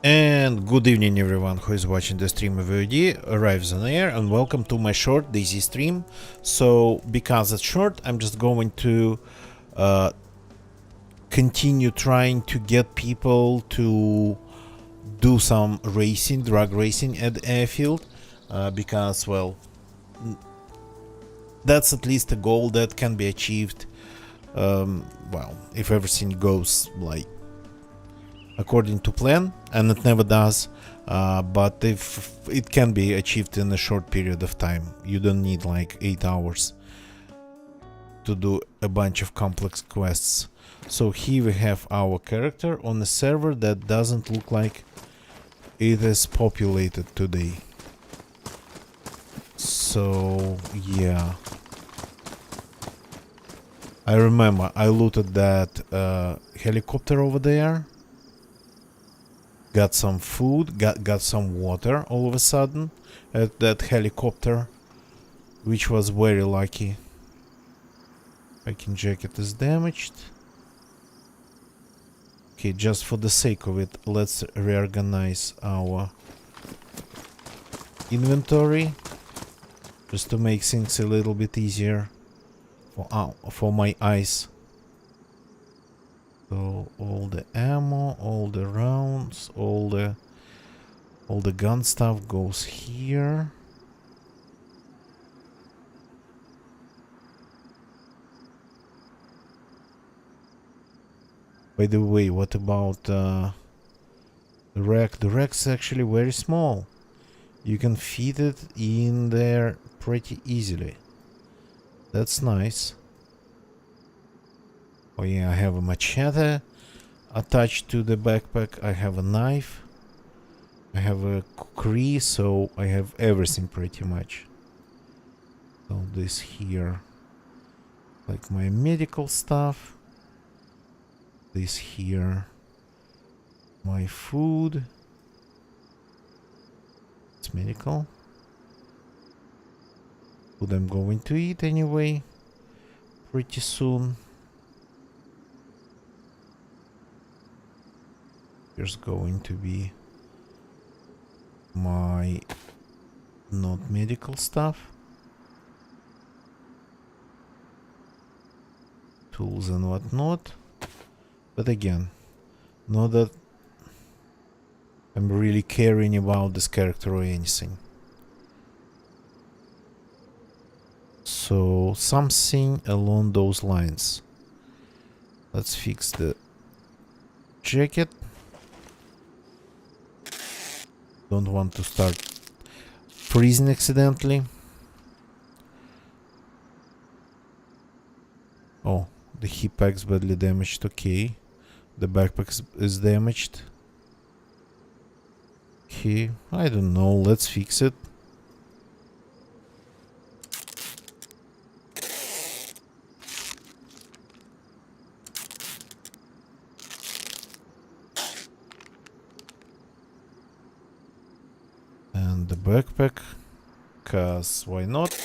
And good evening everyone who is watching the stream of VOD, arrives on air, and welcome to my short DayZ stream. So because it's short, I'm just going to continue trying to get people to do some racing, drag racing at the airfield, because, well, that's at least a goal that can be achieved, well, if everything goes like according to plan, and it never does, but if it can be achieved in a short period of time, you don't need like 8 hours to do a bunch of complex quests. So here we have our character on a server that doesn't look like it is populated today. So yeah, I remember I looted that helicopter over there. Got some food, got some water all of a sudden at that helicopter, which was very lucky. Viking jacket is damaged. Okay, just for the sake of it, let's reorganize our inventory, just to make things a little bit easier for my eyes. So all the ammo, all the rounds, all the gun stuff goes here. By the way, what about the rack? The rack's actually very small. You can fit it in there pretty easily. That's nice. Oh yeah, I have a machete attached to the backpack. I have a knife. I have a kukri, so I have everything pretty much. So this here, like my medical stuff. This here, my food. It's medical. Food I'm going to eat anyway, pretty soon. There's going to be my not medical stuff, tools and whatnot. But again, not that I'm really caring about this character or anything. So something along those lines. Let's fix the jacket. Don't want to start freezing accidentally. Oh, the hip pack's badly damaged. Okay, the backpack is damaged. Okay, I don't know, let's fix it. And the backpack, cause why not?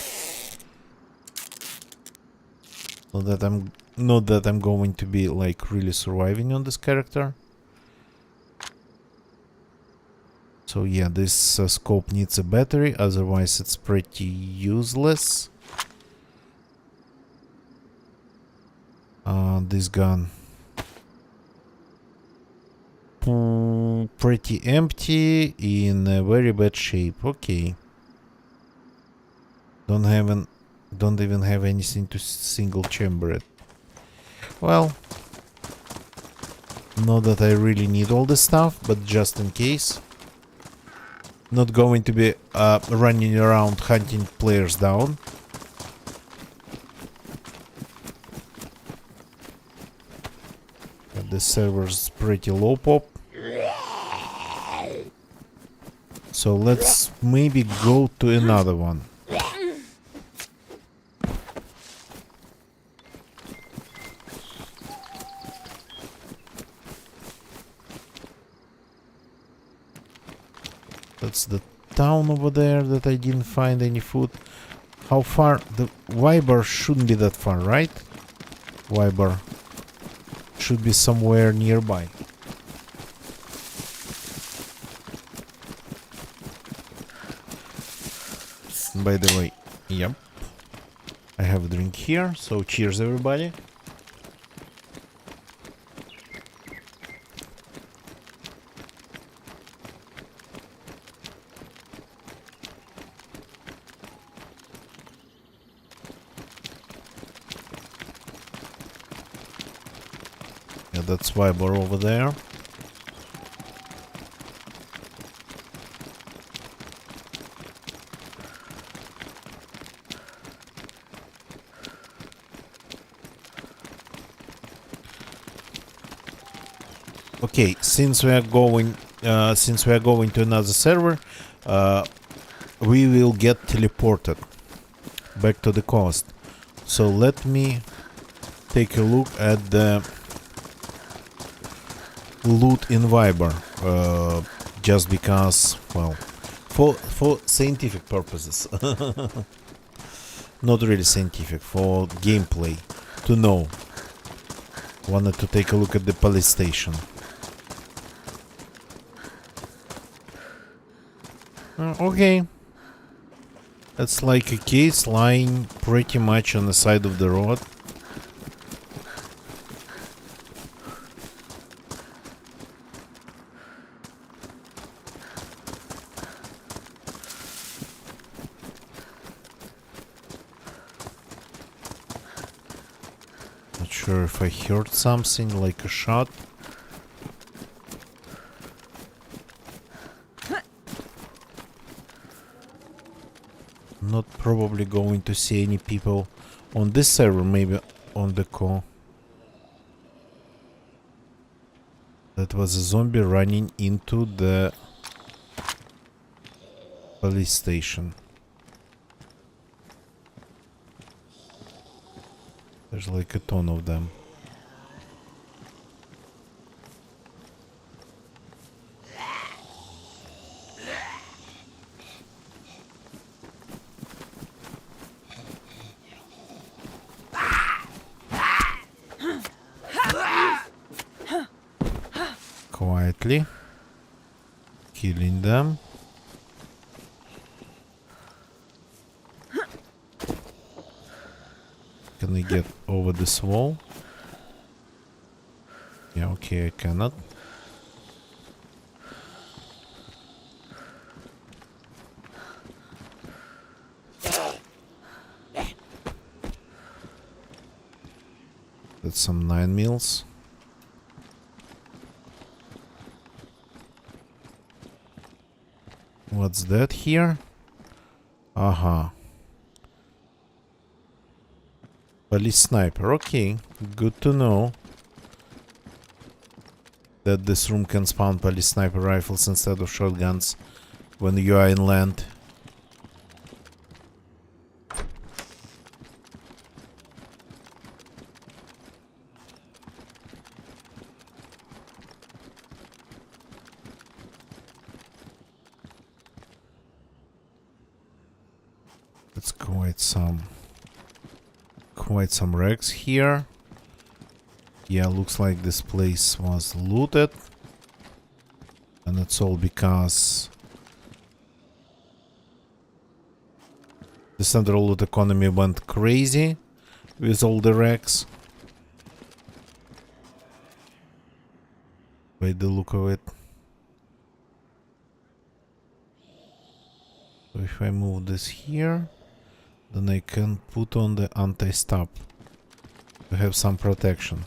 Not that I'm going to be like really surviving on this character. So yeah, this scope needs a battery, otherwise it's pretty useless. This gun, pretty empty, in a very bad shape. Okay, don't even have anything to single chamber it. Well, not that I really need all this stuff, but just in case. Not going to be running around hunting players down. The server's pretty low pop. So let's maybe go to another one. That's the town over there that I didn't find any food. How far? The Viber shouldn't be that far, right? Viber should be somewhere nearby. By the way, yep, I have a drink here, so cheers everybody. Yeah, that's Viber over there. Okay, since we are going to another server, we will get teleported back to the coast. So let me take a look at the loot in Viber, just because, well, for scientific purposes, not really scientific, for gameplay, to know. Wanted to take a look at the police station. Okay. That's like a case lying pretty much on the side of the road. Not sure if I heard something like a shot. Not probably going to see any people on this server, maybe on the call. That was a zombie running into the police station. There's like a ton of them. Quietly killing them. Can I get over this wall? Yeah, okay, I cannot. That's some 9 mils. What's that here? Aha. Police sniper. Okay, good to know that this room can spawn police sniper rifles instead of shotguns when you are inland. That's quite some wrecks here. Yeah, looks like this place was looted. And it's all because the central loot economy went crazy with all the wrecks. By the look of it. So if I move this here, then I can put on the anti-stop to have some protection.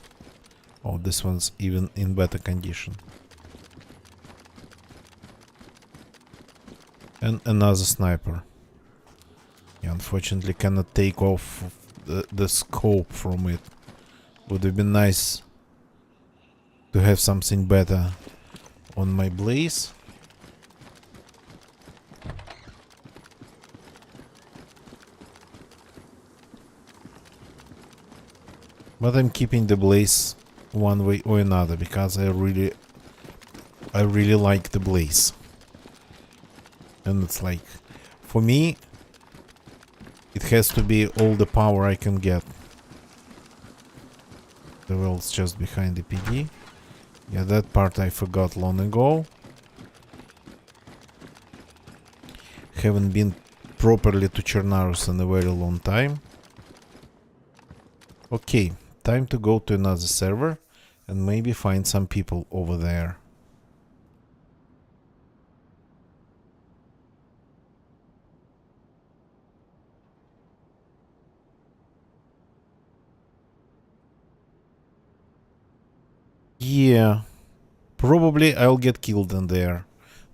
Oh, this one's even in better condition. And another sniper. Yeah, unfortunately cannot take off the scope from it. Would have been nice to have something better on my blaze. But I'm keeping the blaze one way or another because I really like the blaze. And it's like, for me, it has to be all the power I can get. The well's just behind the PD. Yeah, that part I forgot long ago. Haven't been properly to Chernarus in a very long time. Okay, time to go to another server and maybe find some people over there. Yeah, probably I'll get killed in there,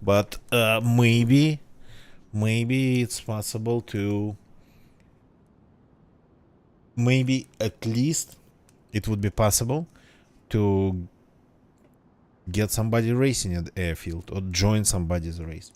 but maybe it's possible to, maybe at least it would be possible to get somebody racing at the airfield or join somebody's race.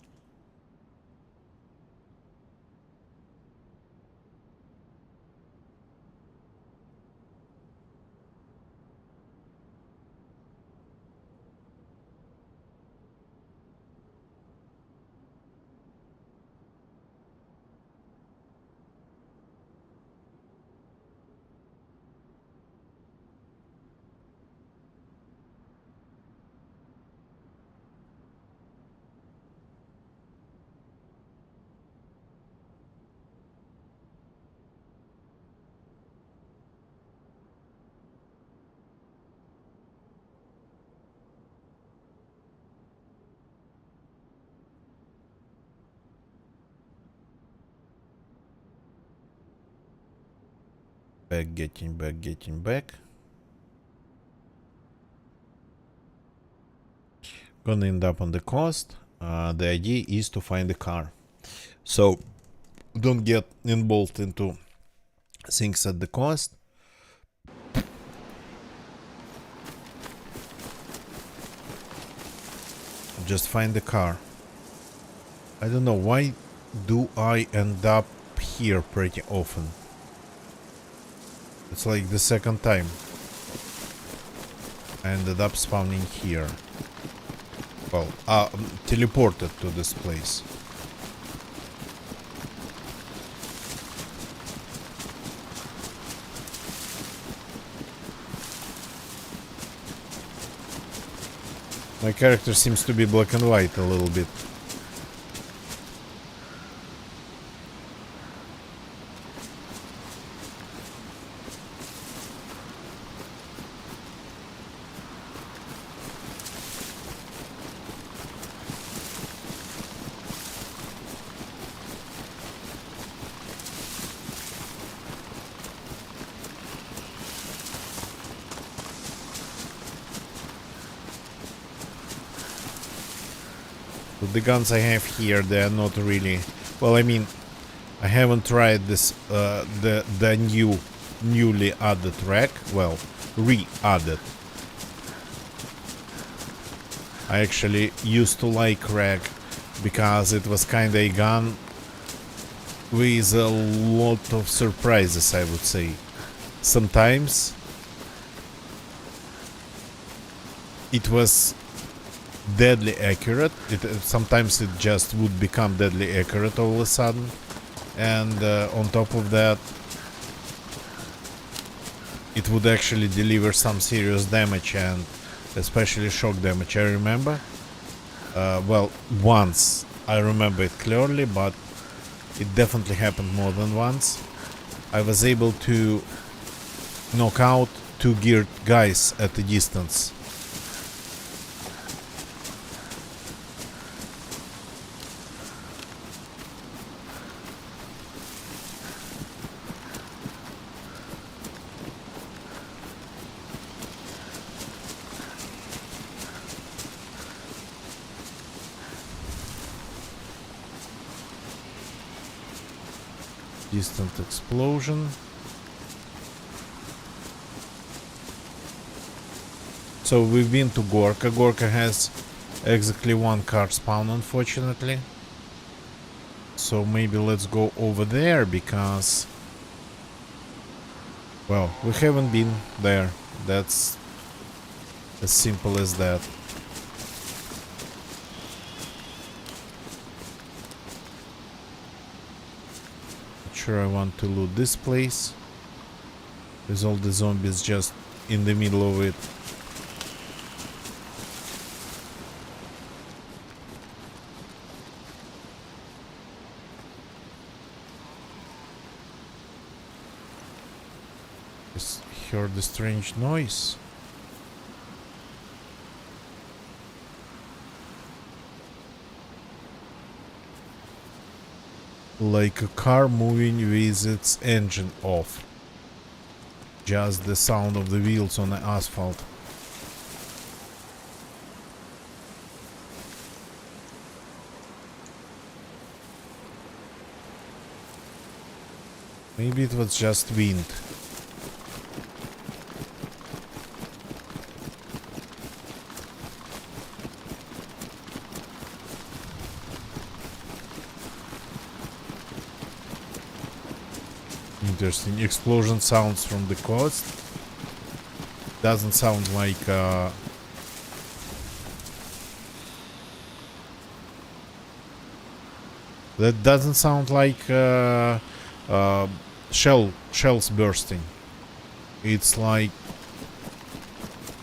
Getting back. Gonna end up on the coast. The idea is to find a car. So don't get involved into things at the coast. Just find the car. I don't know, why do I end up here pretty often? It's like the second time I ended up spawning here. Well, teleported to this place. My character seems to be black and white a little bit. The guns I have here, they are not really, well, I mean, I haven't tried this the newly added rack, well, re-added. I actually used to like rack because it was kinda a gun with a lot of surprises, I would say. Sometimes it was deadly accurate. Sometimes it just would become deadly accurate all of a sudden, and on top of that, it would actually deliver some serious damage, and especially shock damage. I remember, well, once I remember it clearly, but it definitely happened more than once. I was able to knock out 2 geared guys at a distance. Distant explosion. So we've been to Gorka. Gorka has exactly 1 car spawn, unfortunately. So maybe let's go over there, because, well, we haven't been there. That's as simple as that. Sure, I want to loot this place with all the zombies just in the middle of it. Just heard a strange noise. Like a car moving with its engine off. Just the sound of the wheels on the asphalt. Maybe it was just wind. Interesting. Explosion sounds from the coast. Doesn't sound like that doesn't sound like shells bursting. It's like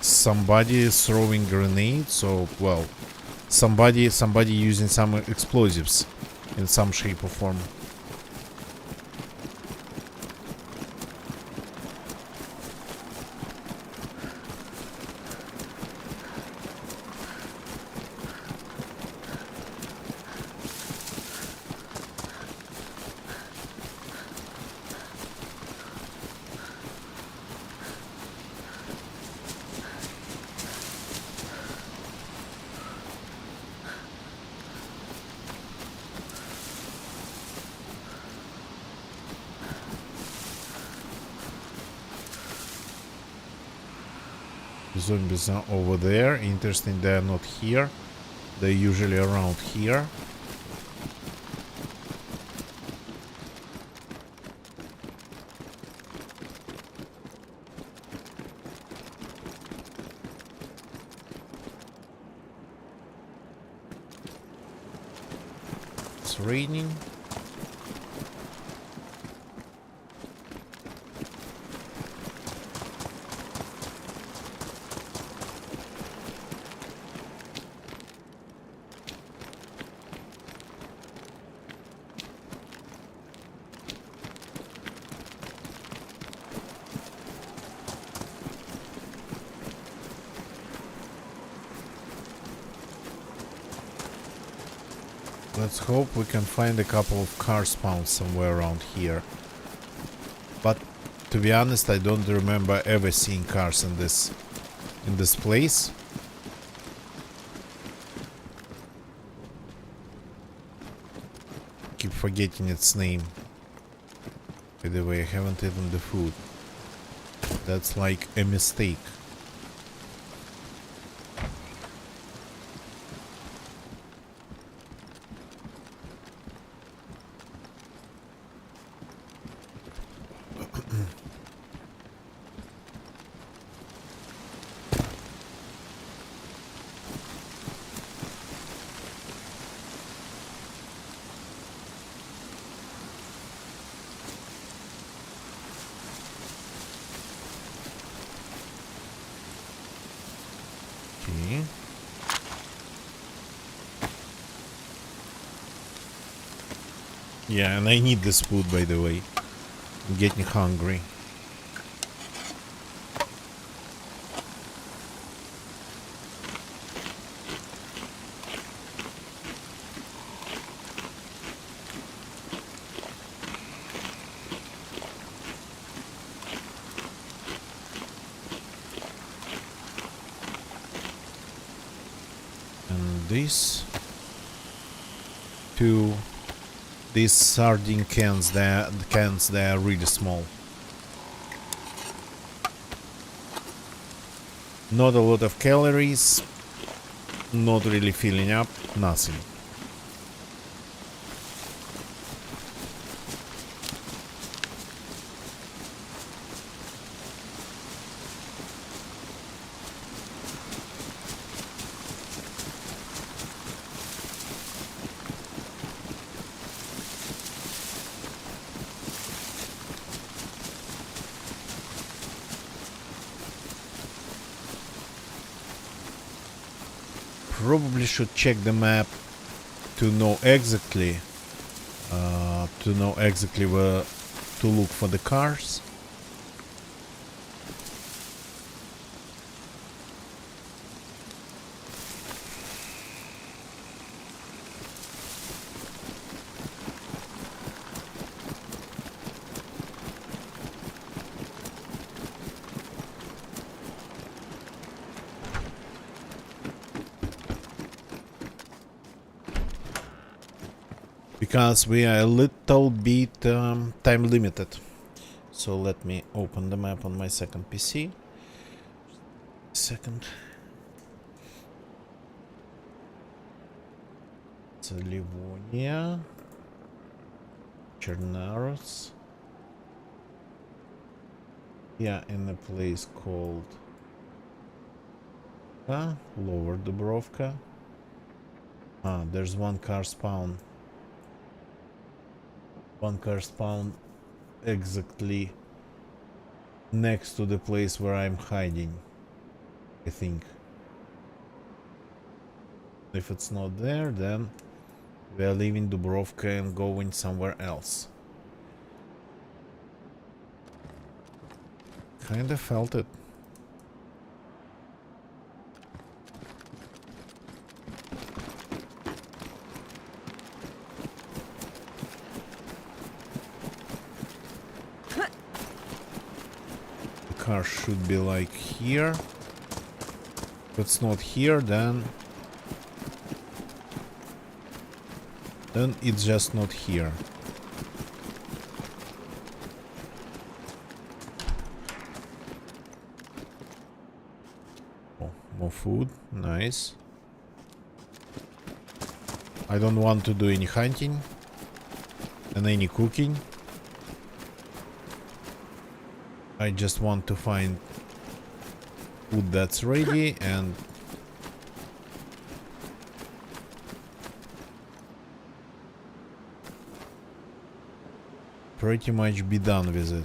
somebody is throwing grenades, or well, somebody using some explosives in some shape or form. Zombies are over there. Interesting, they are not here. They're usually around here. It's raining. Let's hope we can find a couple of car spawns somewhere around here. But to be honest, I don't remember ever seeing cars in this place. Keep forgetting its name. By the way, I haven't eaten the food. That's like a mistake. Okay. Yeah, and I need this food, by the way. I'm getting hungry. And these sardine cans, the cans, they are really small. Not a lot of calories, not really filling up, nothing. Probably should check the map to know exactly where to look for the cars. because we are a little bit time limited. So let me open the map on my second PC. Second. It's Livonia. Chernarus. Yeah, in a place called Lower Dubrovka. There's one car spawn. One car spawn exactly next to the place where I'm hiding, I think. If it's not there, then we are leaving Dubrovka and going somewhere else. Kinda felt it. The car should be like here. If it's not here, then it's just not here. Oh, more food, nice. I don't want to do any hunting and any cooking. I just want to find food that's ready and pretty much be done with it.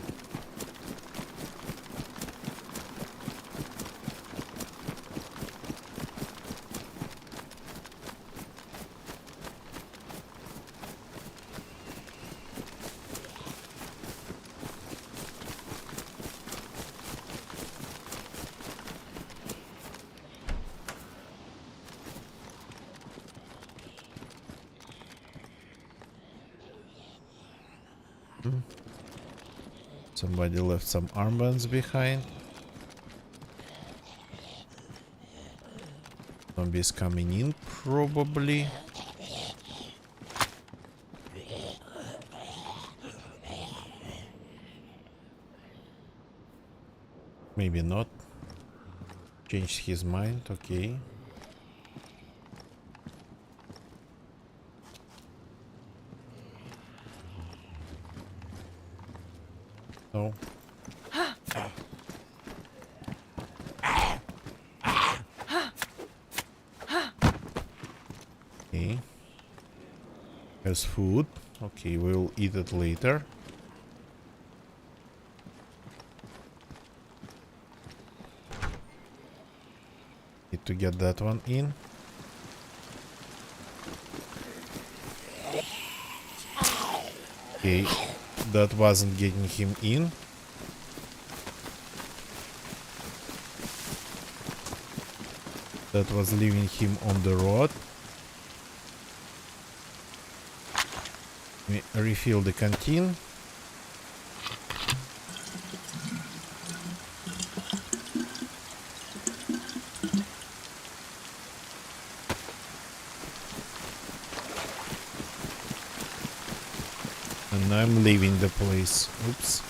Somebody left some armbands behind. Zombies coming in, probably. Maybe not. Changed his mind, okay. No. Okay. There's food. Okay, we'll eat it later. Need to get that one in. Okay, that wasn't getting him in. That was leaving him on the road. Let me refill the canteen. And I'm leaving the place. Oops.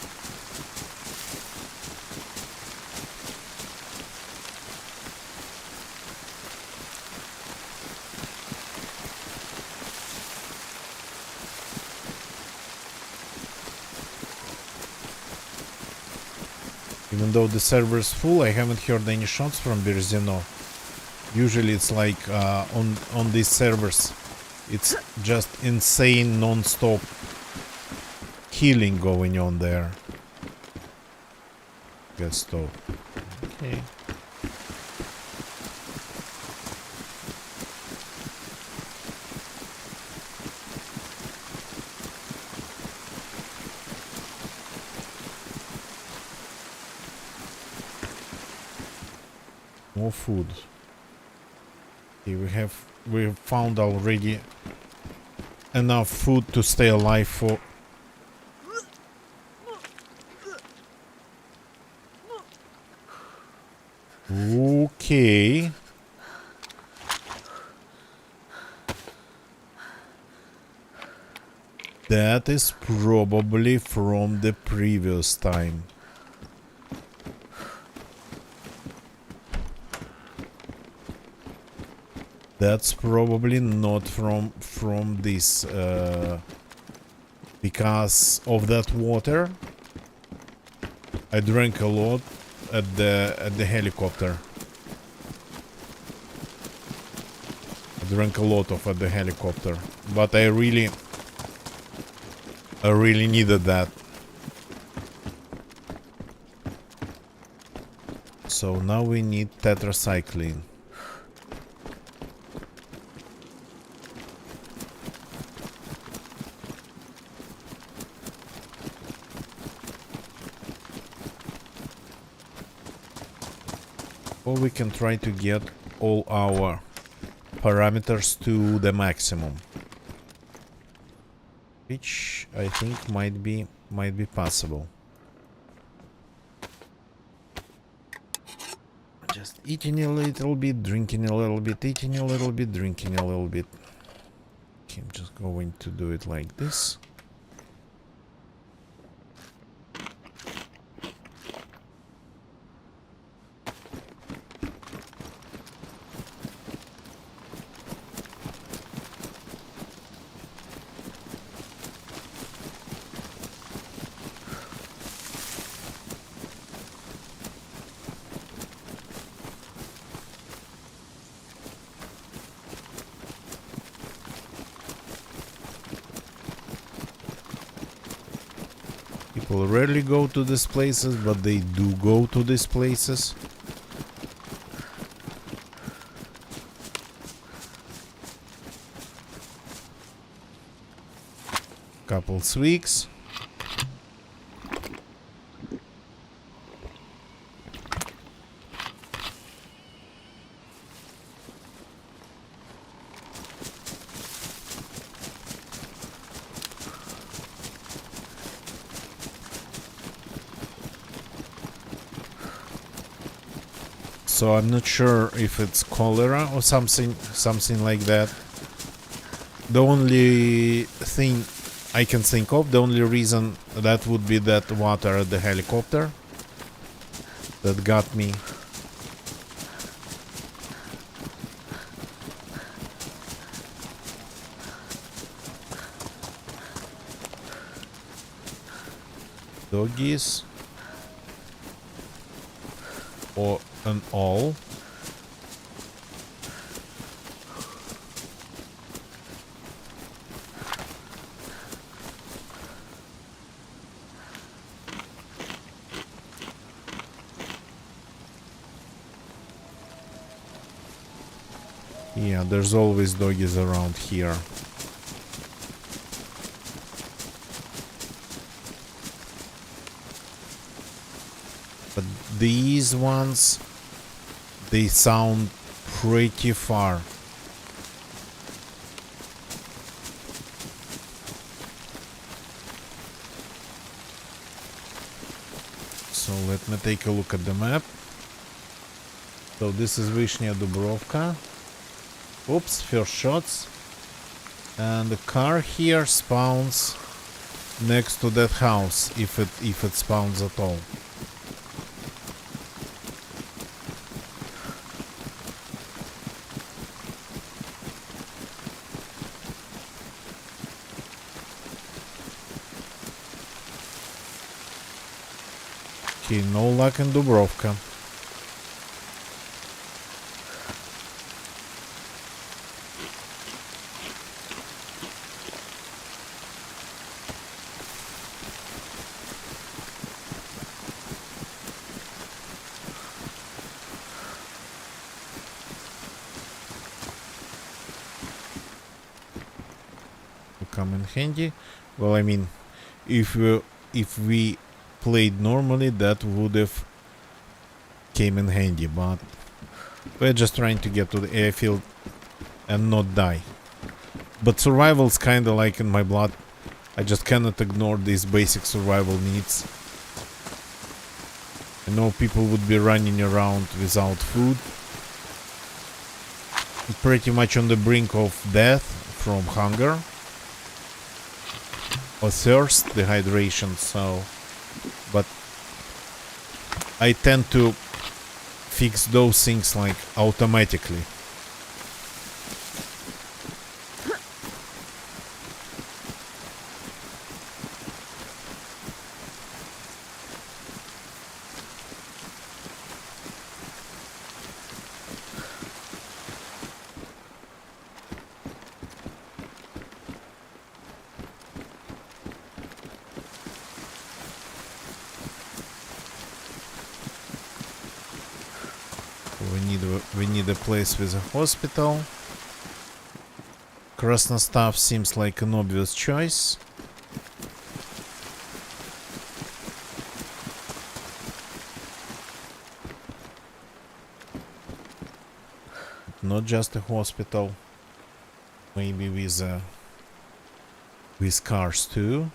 Even though the server's full, I haven't heard any shots from Berzino. Usually it's like on these servers, it's just insane non-stop killing going on there. Gas stove. Okay. More food. Okay, we found already enough food to stay alive for okay. That is probably from the previous time. That's probably not from this because of that water. I drank a lot at the helicopter. I drank a lot of at the helicopter, but I really needed that. So now we need tetracycline. Or we can try to get all our parameters to the maximum, which I think might be possible. Just eating a little bit, drinking a little bit, eating a little bit, drinking a little bit. Okay, I'm just going to do it like this. People rarely go to these places, but they do go to these places. Couple swigs. So I'm not sure if it's cholera or something like that. The only thing I can think of, the only reason that would be that water at the helicopter that got me. Doggies. Or an owl. Yeah, there's always doggies around here. But these ones, they sound pretty far. So let me take a look at the map. So this is Vyshnya Dubrovka. Oops, first shots. And the car here spawns next to that house, if it spawns at all. Okay, no luck in Dubrovka. Come in handy. Well, I mean, if we played normally, that would have came in handy, but we're just trying to get to the airfield and not die. But survival's kinda like in my blood. I just cannot ignore these basic survival needs. I know people would be running around without food, pretty much on the brink of death from hunger. or thirst, dehydration, so... But I tend to fix those things like automatically. We need a place with a hospital. Krasnostav seems like an obvious choice. Not just a hospital. Maybe with cars too.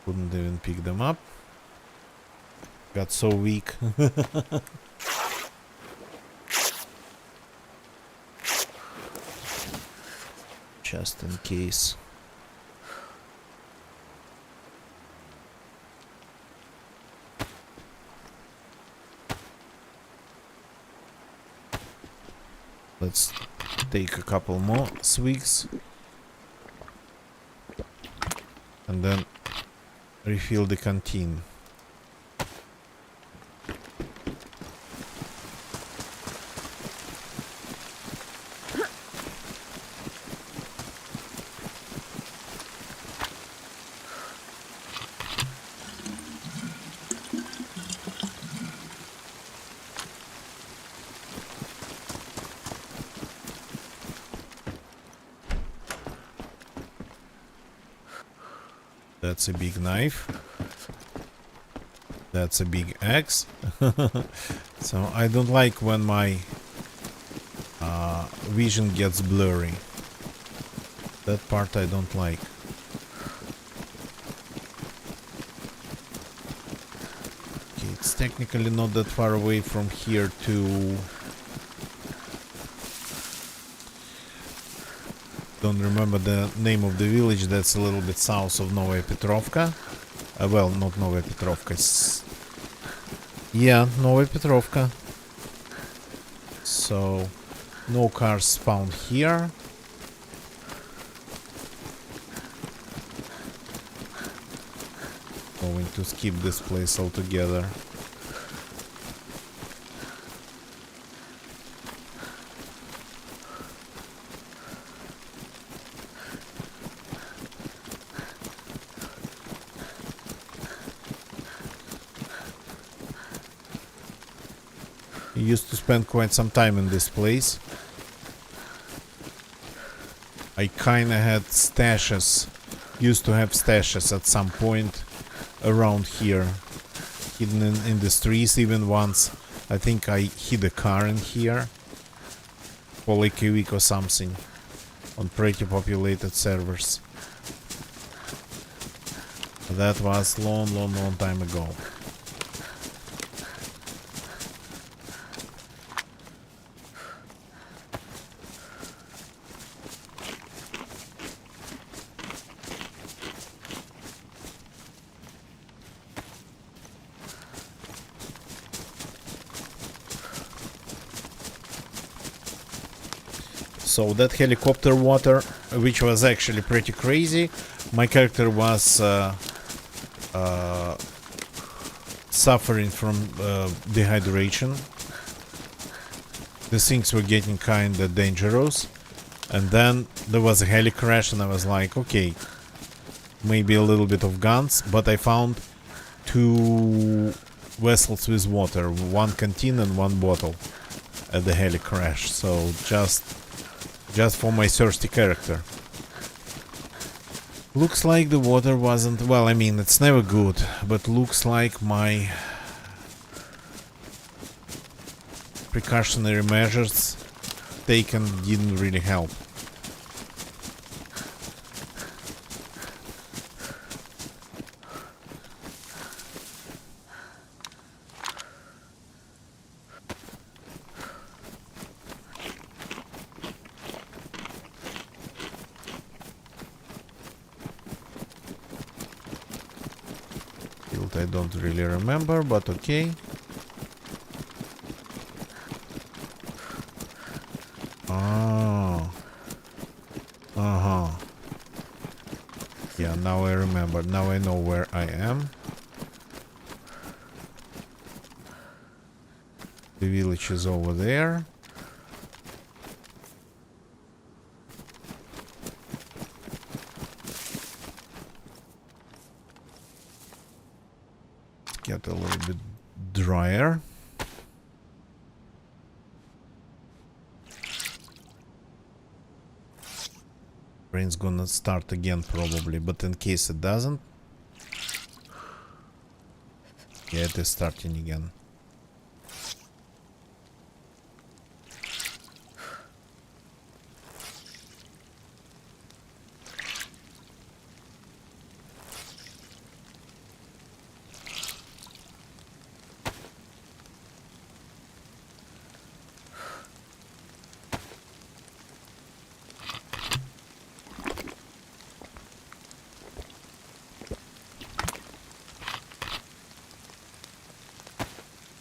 Couldn't even pick them up. Got so weak. Just in case. Let's take a couple more swigs. And then refill the canteen. That's a big knife. That's a big axe. So I don't like when my vision gets blurry. That part I don't like. Okay, it's technically not that far away from here to... Don't remember the name of the village. That's a little bit south of Novaya Petrovka. Well, not Novaya Petrovka. Yeah, Novaya Petrovka. So, no cars found here. Going to skip this place altogether. Used to spend quite some time in this place. I kinda had stashes, used to have stashes at some point around here, hidden in the trees. Even once I think I hid a car in here for like a week or something on pretty populated servers. That was long time ago. So that helicopter water, which was actually pretty crazy, my character was suffering from dehydration. The things were getting kinda dangerous, and then there was a heli crash, and I was like, okay, maybe a little bit of guns, but I found 2 vessels with water, 1 canteen and 1 bottle at the heli crash. So just for my thirsty character. Looks like the water wasn't... Well, I mean, it's never good, but looks like my precautionary measures taken didn't really help. That I don't really remember, but okay. Oh. Uh-huh. Yeah, now I remember. Now I know where I am. The village is over there. Get a little bit drier. Rain's gonna start again probably, but in case it doesn't, yeah, it is starting again.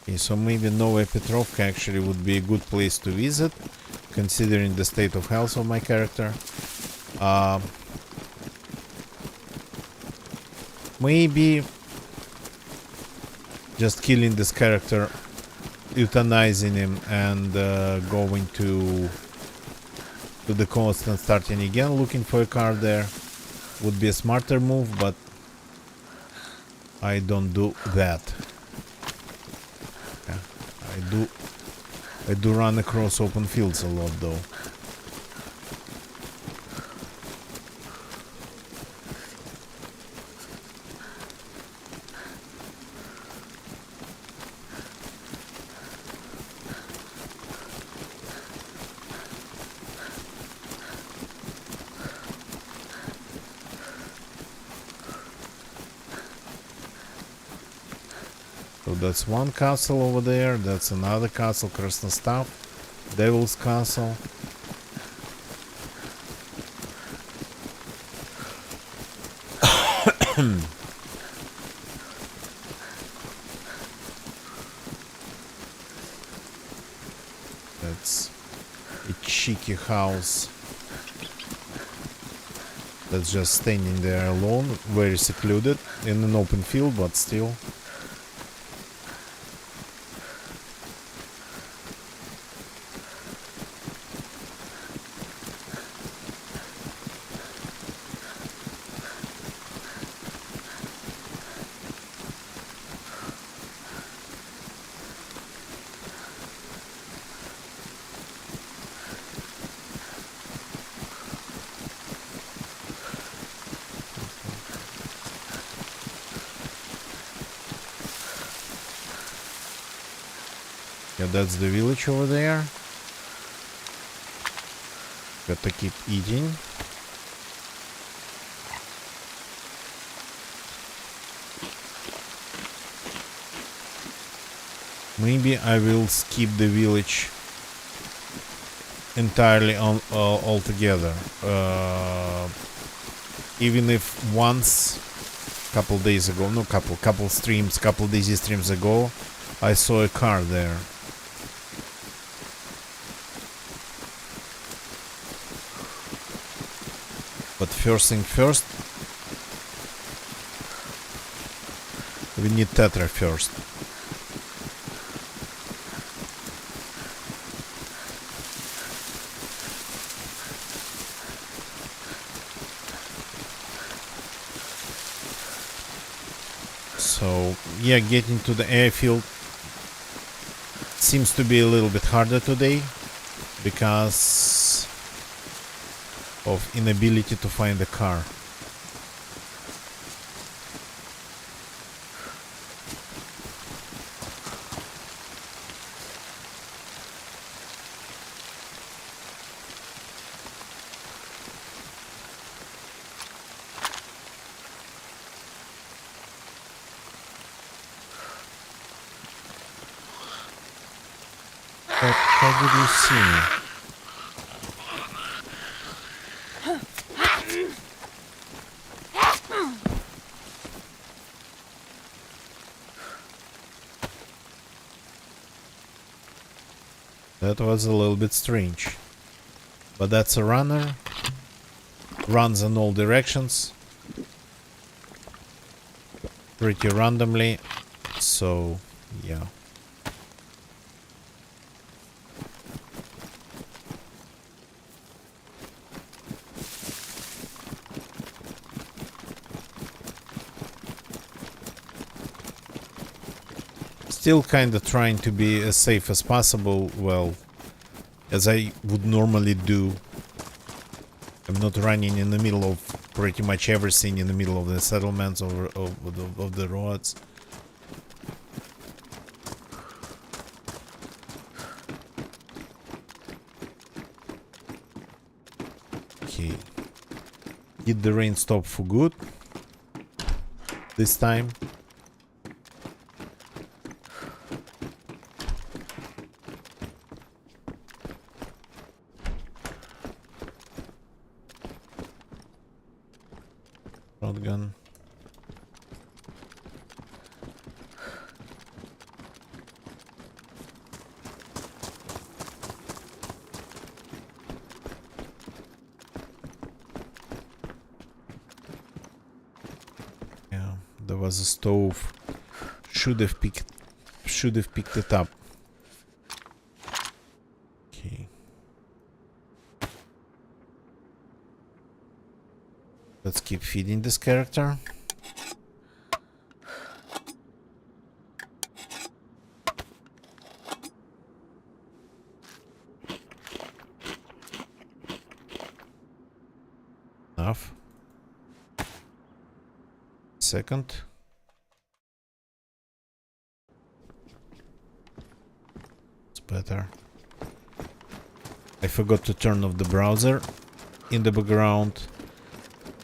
Okay, so maybe Novaya Petrovka actually would be a good place to visit, considering the state of health of my character. Maybe just killing this character, euthanizing him, and going to the coast and starting again looking for a car there would be a smarter move, but I don't do that. Yeah, I do run across open fields a lot though. So that's one castle over there, that's another castle, Krasnostav, Devil's Castle. That's a cheeky house that's just standing there alone, very secluded in an open field, but still. Yeah, that's the village over there. Got to keep eating. Maybe I will skip the village entirely altogether. Even if once, couple days ago, no, couple days streams ago, I saw a car there. But first thing first, we need Tetra first. So yeah, getting to the airfield seems to be a little bit harder today because of inability to find a car. How did you see me? That was a little bit strange. But that's a runner. Runs in all directions. Pretty randomly. So, yeah. Still kinda trying to be as safe as possible, well, as I would normally do. I'm not running in the middle of pretty much everything, in the middle of the settlements or of the roads. Okay. Did the rain stop for good this time? Shotgun. Yeah, there was a stove. Should have picked it up. Okay. Let's keep feeding this character. Enough. Second. It's better. I forgot to turn off the browser in the background.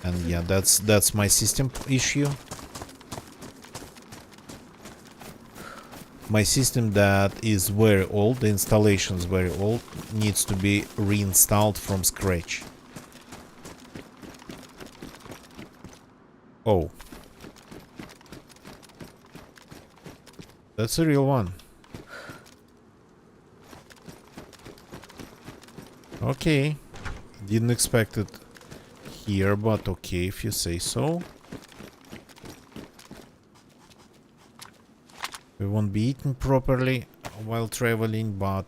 And yeah, that's my system issue. My system that is very old, the installation is very old, needs to be reinstalled from scratch. Oh. That's a real one. Okay. Didn't expect it here, but okay, if you say so. We won't be eating properly while traveling, but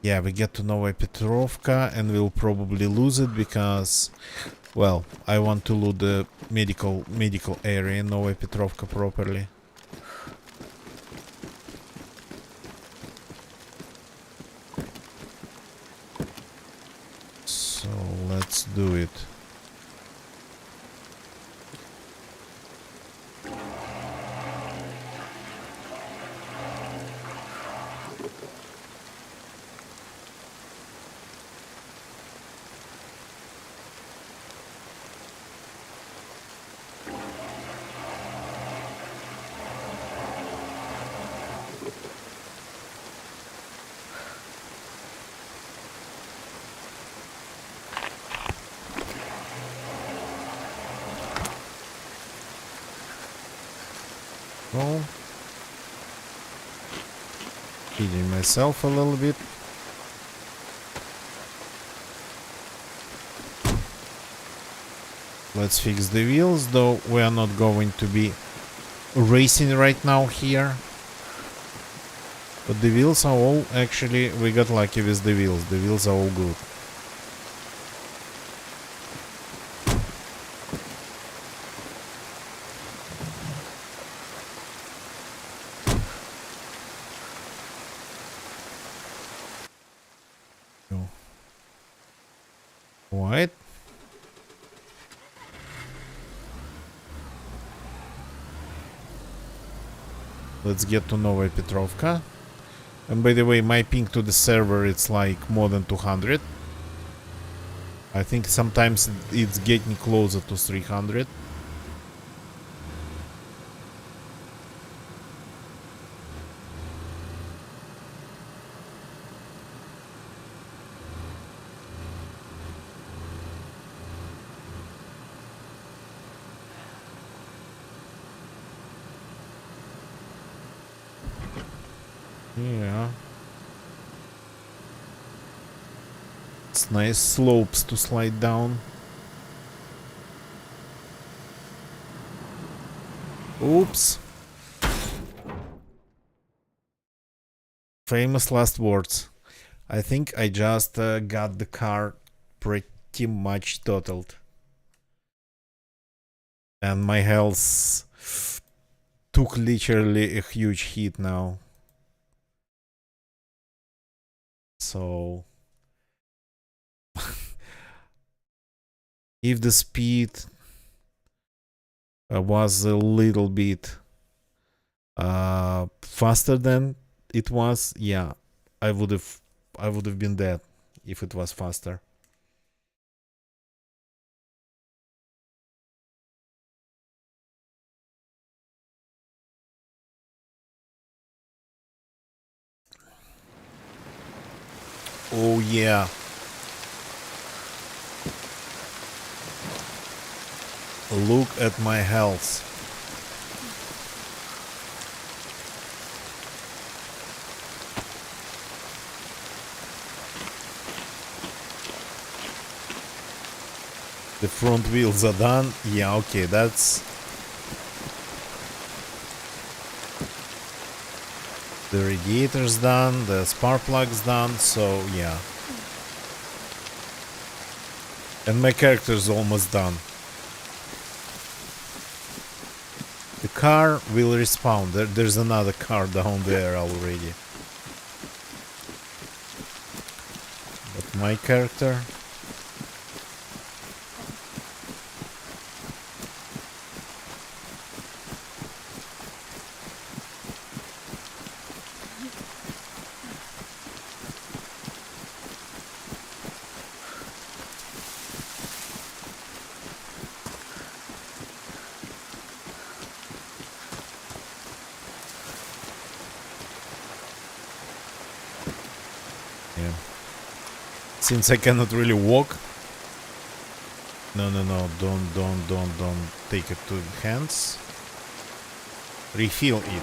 yeah, we get to Nova Petrovka and we'll probably lose it because, well, I want to loot the medical area in Nova Petrovka properly. So let's do it. Go. Feeding myself a little bit. Let's fix the wheels, though we are not going to be racing right now here. But the wheels are all, actually, we got lucky with the wheels. The wheels are all good. What? Let's get to Nova Petrovka. And by the way, my ping to the server, it's like more than 200. I think sometimes it's getting closer to 300. Yeah. It's nice slopes to slide down. Oops. Famous last words. I think I just got the car pretty much totaled. And my health took literally a huge hit now. So if the speed was a little bit faster than it was, yeah, I would have been dead if it was faster. Oh yeah. Look at my health. The front wheels are done. Yeah, okay, that's... The radiator's done, the spark plug's done, so yeah. And my character's almost done. The car will respawn. There's another car down there already. But my character... Yeah. Since I cannot really walk... No, don't take it to hands. Refill it.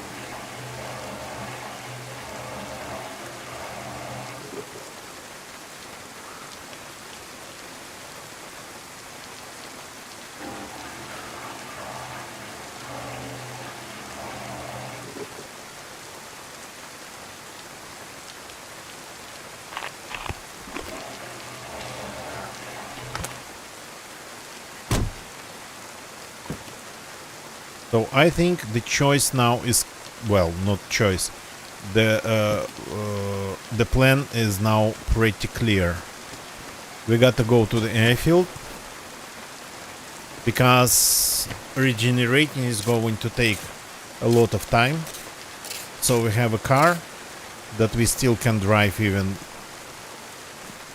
So I think the choice now is, well, not choice. The plan is now pretty clear. We got to go to the airfield because regenerating is going to take a lot of time. So we have a car that we still can drive even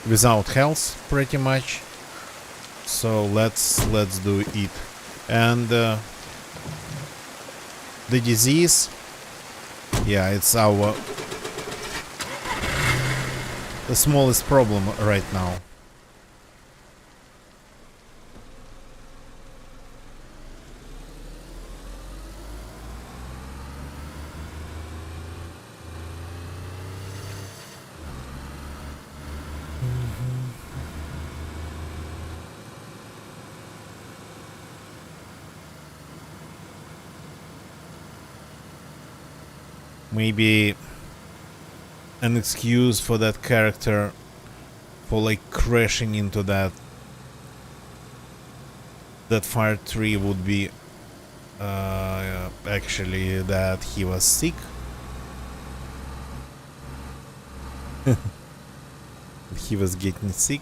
without health, pretty much. So let's do it. And the disease, yeah, it's the smallest problem right now. Maybe an excuse for that character for like crashing into that fire tree would be actually that he was sick. He was getting sick.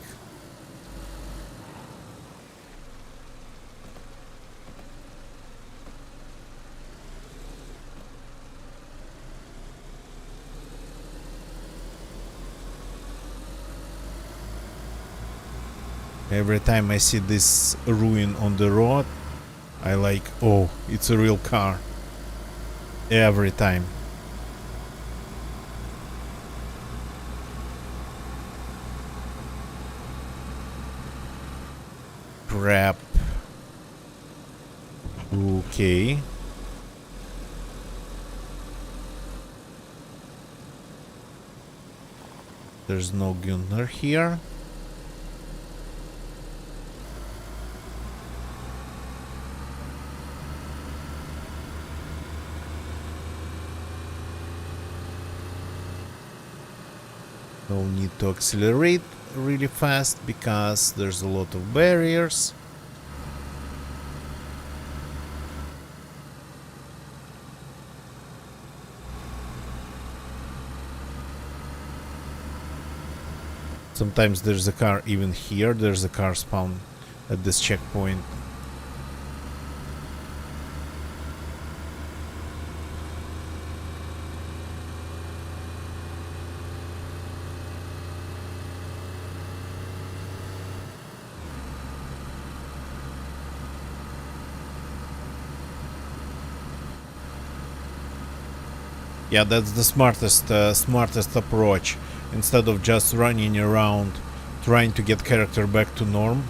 Every time I see this ruin on the road, I like, oh, it's a real car. Every time. Crap. Okay. There's no Gunner here. No need to accelerate really fast because there's a lot of barriers. Sometimes there's a car even here. There's a car spawn at this checkpoint. Yeah, that's the smartest approach. Instead of just running around trying to get character back to norm,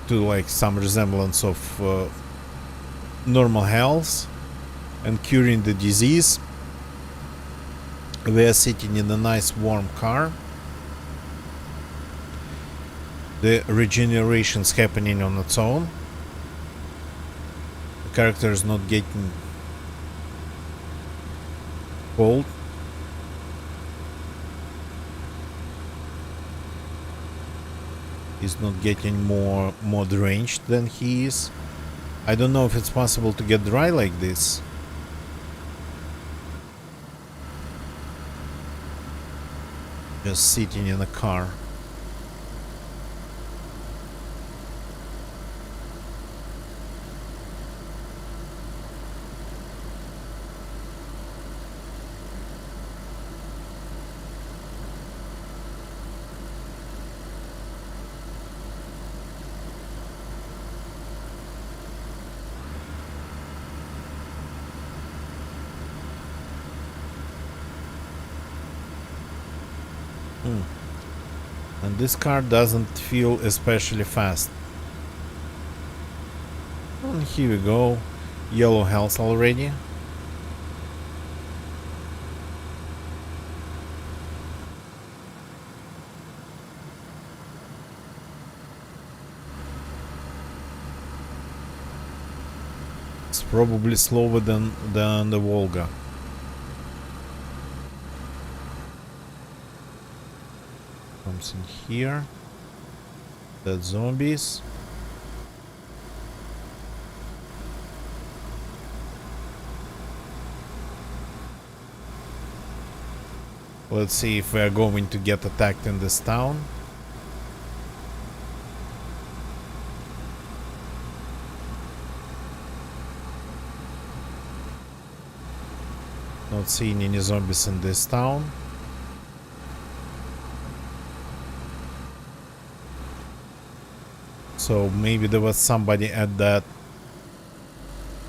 to like some resemblance of normal health and curing the disease, we are sitting in a nice warm car. The regeneration's happening on its own. The character is not getting cold. He's not getting more deranged than he is. I don't know if it's possible to get dry like this. Just sitting in a car. And this car doesn't feel especially fast. And here we go. Yellow health already. It's probably slower than the Volga. Comes in here. Dead zombies. Let's see if we're going to get attacked in this town. Not seeing any zombies in this town. So maybe there was somebody at that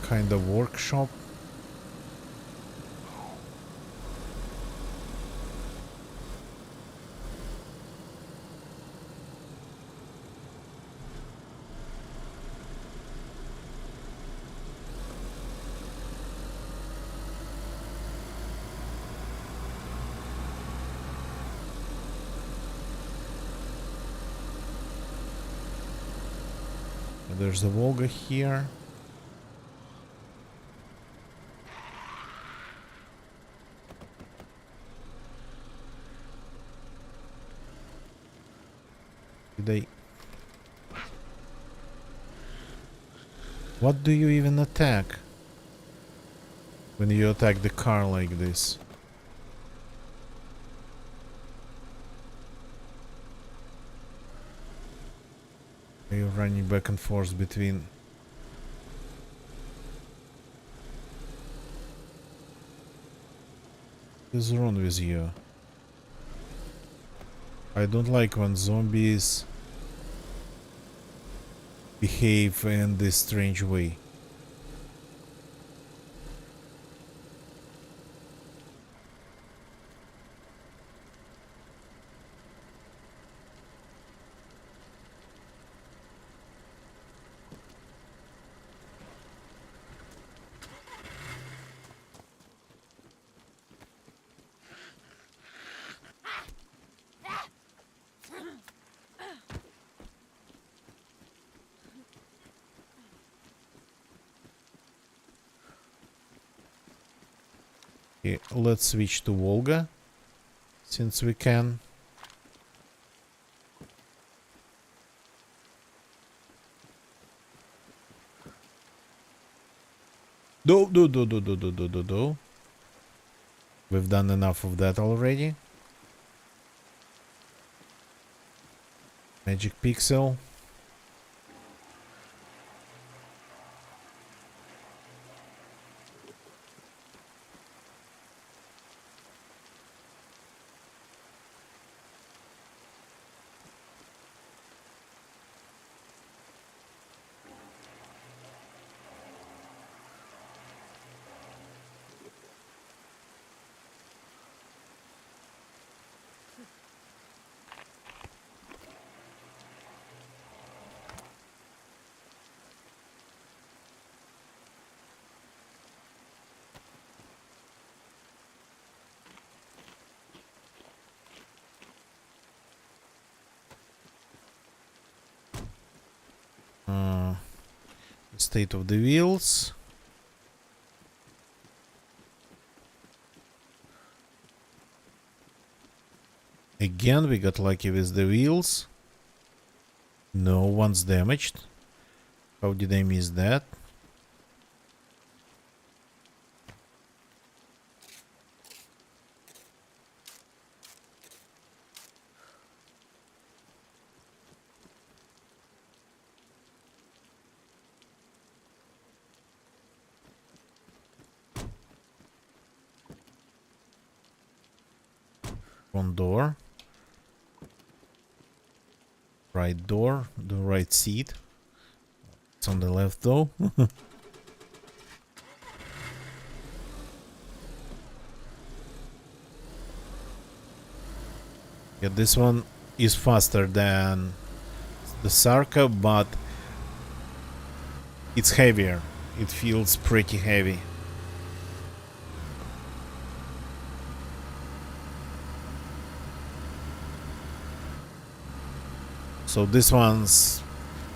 kind of workshop. There's a Volga here. What do you even attack when you attack the car like this? Are you running back and forth between? What is wrong with you? I don't like when zombies behave in this strange way. Okay, let's switch to Volga, since we can. Do. We've done enough of that already. Magic pixel. State of the wheels. Again, we got lucky with the wheels. No one's damaged. How did I miss that? One door. Right door, the right seat. It's on the left though. Yeah, this one is faster than the Sarka, but it's heavier. It feels pretty heavy. So this one's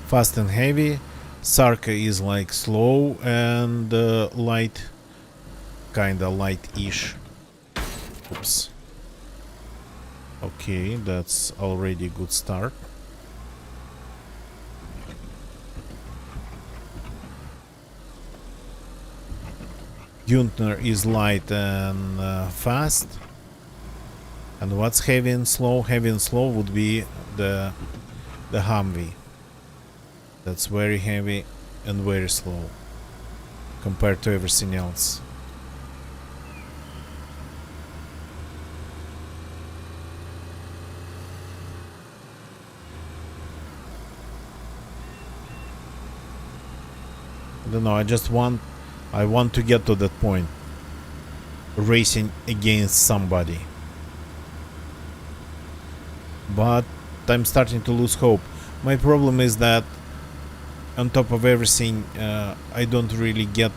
fast and heavy. Sarka is like slow and light, kinda light-ish. Oops. Okay, that's already a good start. Günther is light and fast. And what's heavy and slow? Heavy and slow would be the Humvee. That's very heavy and very slow compared to everything else. I don't know, I want to get to that point. Racing against somebody. But I'm starting to lose hope. My problem is that on top of everything, I don't really get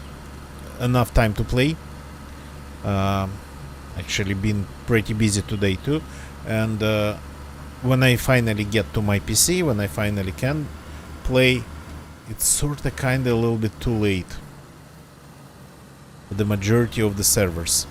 enough time to play. Actually been pretty busy today too. And when I finally get to my PC, when I finally can play, it's sorta kinda a little bit too late. The majority of the servers.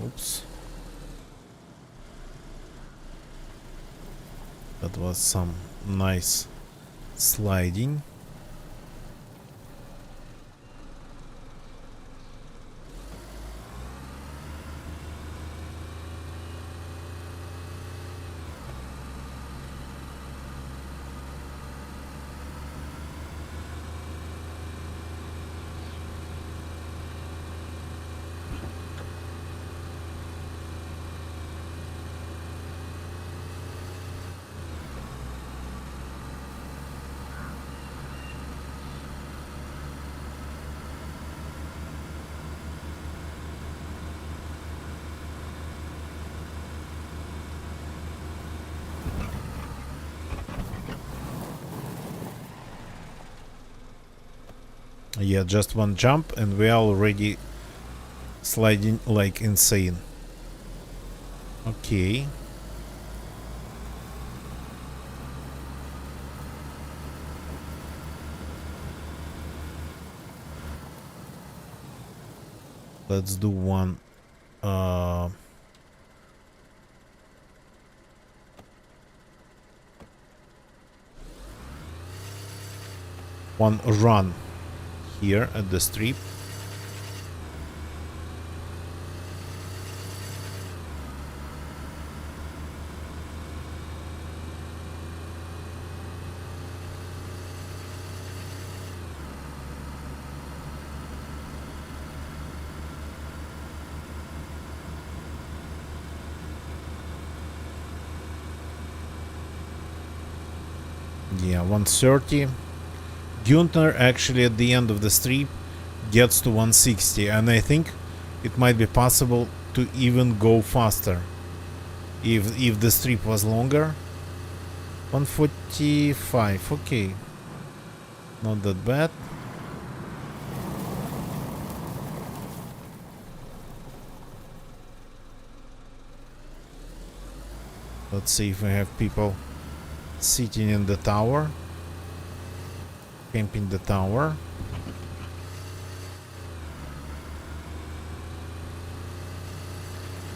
Oops. That was some nice sliding. Yeah, just one jump and we are already sliding like insane. Okay. Let's do one. One run here at the strip. Yeah, 130. Günther actually at the end of the strip gets to 160, and I think it might be possible to even go faster if the strip was longer. 145, okay, not that bad. Let's see if we have people sitting in the tower, camping the tower.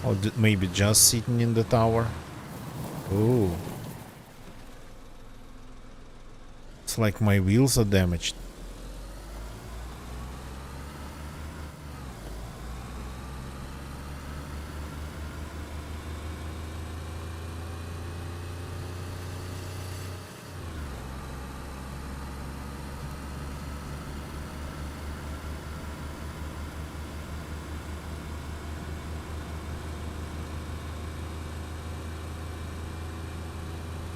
Or maybe just sitting in the tower. Oh, it's like my wheels are damaged.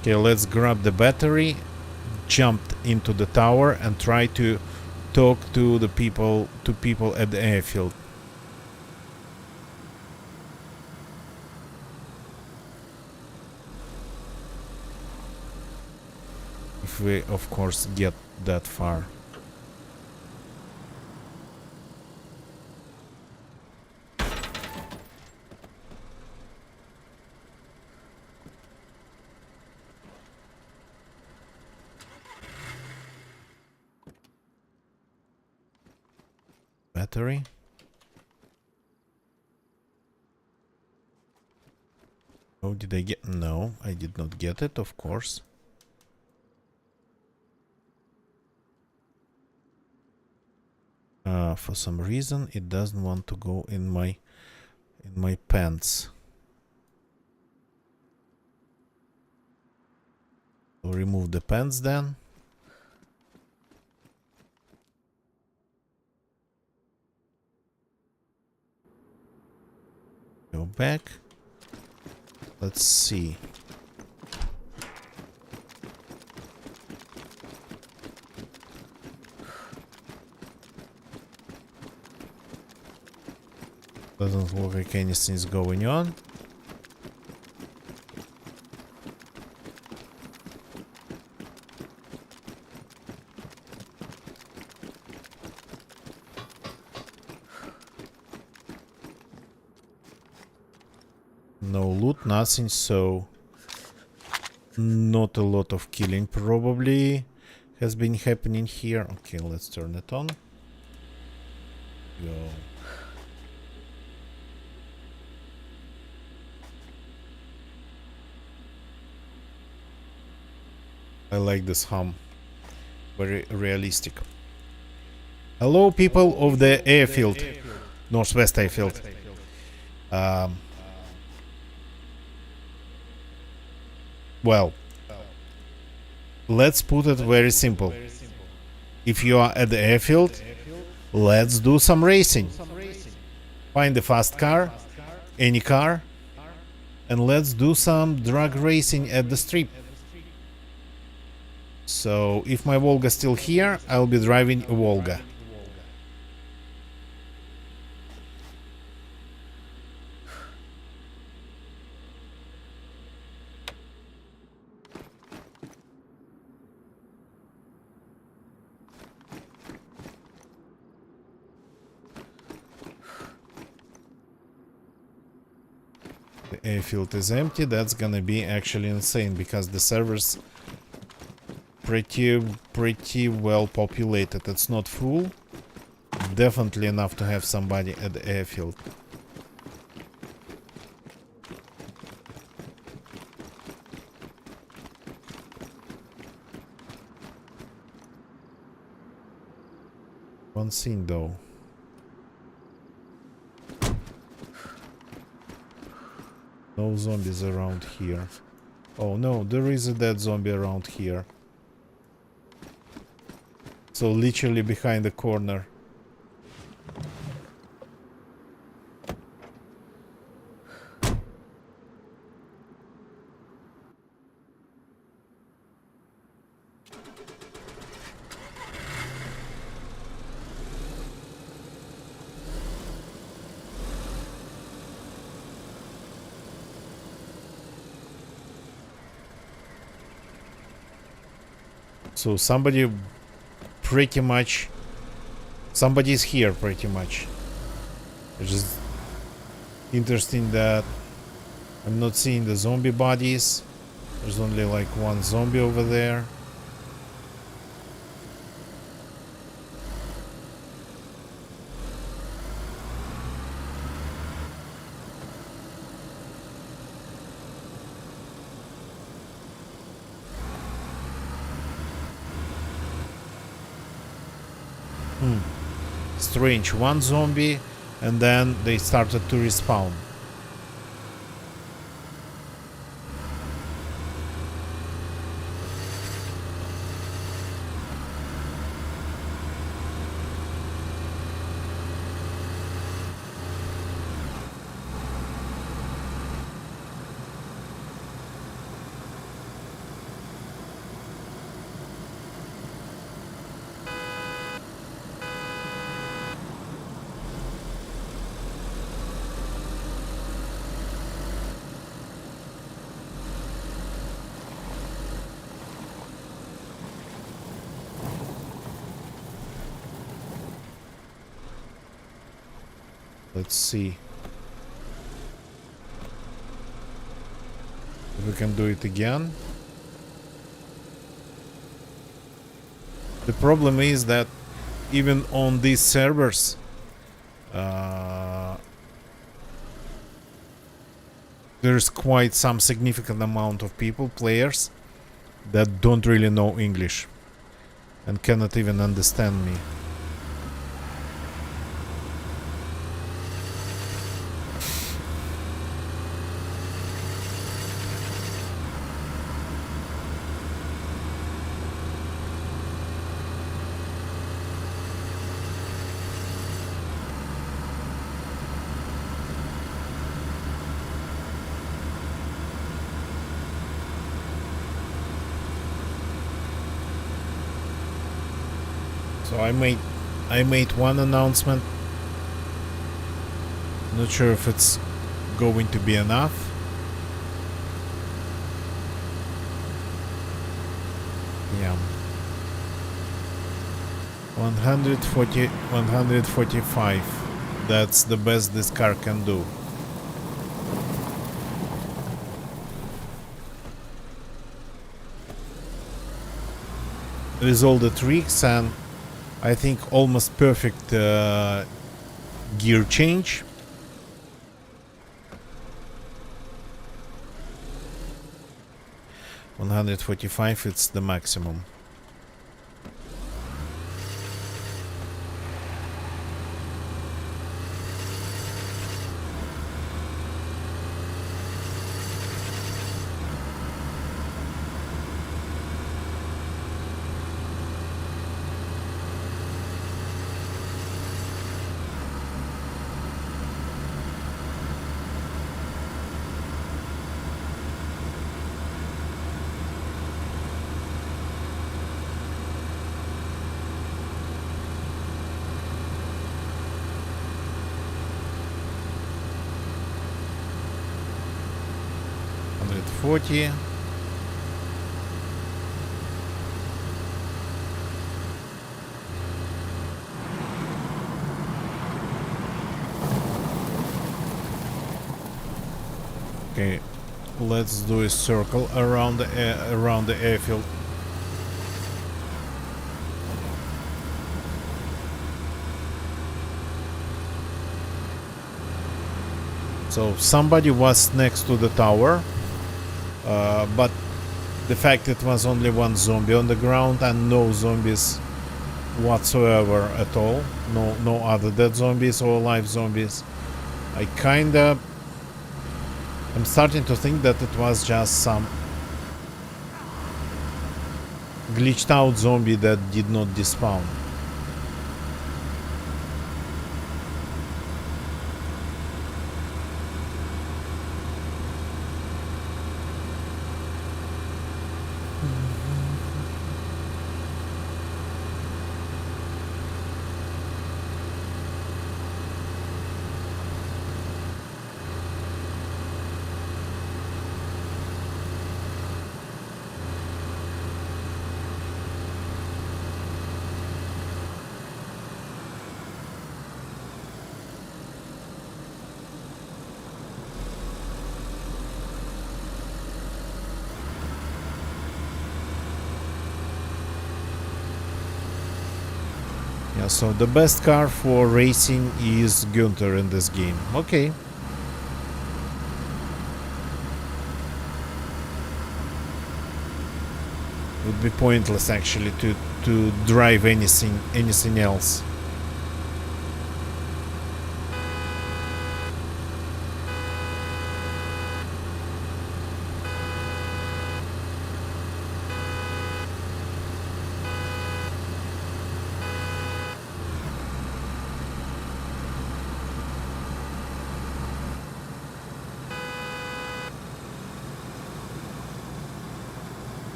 Okay, let's grab the battery, jump into the tower and try to talk to the people at the airfield. If we of course get that far. Battery. Oh, did I get? No, I did not get it, of course. For some reason it doesn't want to go in my pants. I'll remove the pants then. Go back. Let's see. Doesn't look like anything's going on. No loot, nothing, so not a lot of killing probably has been happening here. Okay, let's turn it on. Go. I like this hum. Very realistic. Hello, people of the airfield. Northwest airfield. Well, let's put it very simple. If you are at the airfield, let's do some racing. Find a fast car, any car, and let's do some drag racing at the strip. So, if my Volga's still here, I'll be driving a Volga. The airfield is empty. That's gonna be actually insane because the server's pretty well populated. It's not full. Definitely enough to have somebody at the airfield. One thing though. No zombies around here. Oh no, there is a dead zombie around here. So literally behind the corner. So somebody's here pretty much. It's just interesting that I'm not seeing the zombie bodies. There's only like one zombie over there. Strange, one zombie and then they started to respawn. Let's see if we can do it again. The problem is that even on these servers there's quite some significant amount of players that don't really know English and cannot even understand me. So I made one announcement. Not sure if it's going to be enough. Yeah. 145. That's the best this car can do. With all the tricks and I think almost perfect gear change. $145, it's the maximum. $140. Okay, let's do a circle around the airfield. So somebody was next to the tower, but the fact it was only one zombie on the ground and no zombies whatsoever at all, no other dead zombies or live zombies, I'm starting to think that it was just some glitched out zombie that did not despawn. Yeah, so the best car for racing is Gunther in this game. Okay. Would be pointless actually to drive anything else.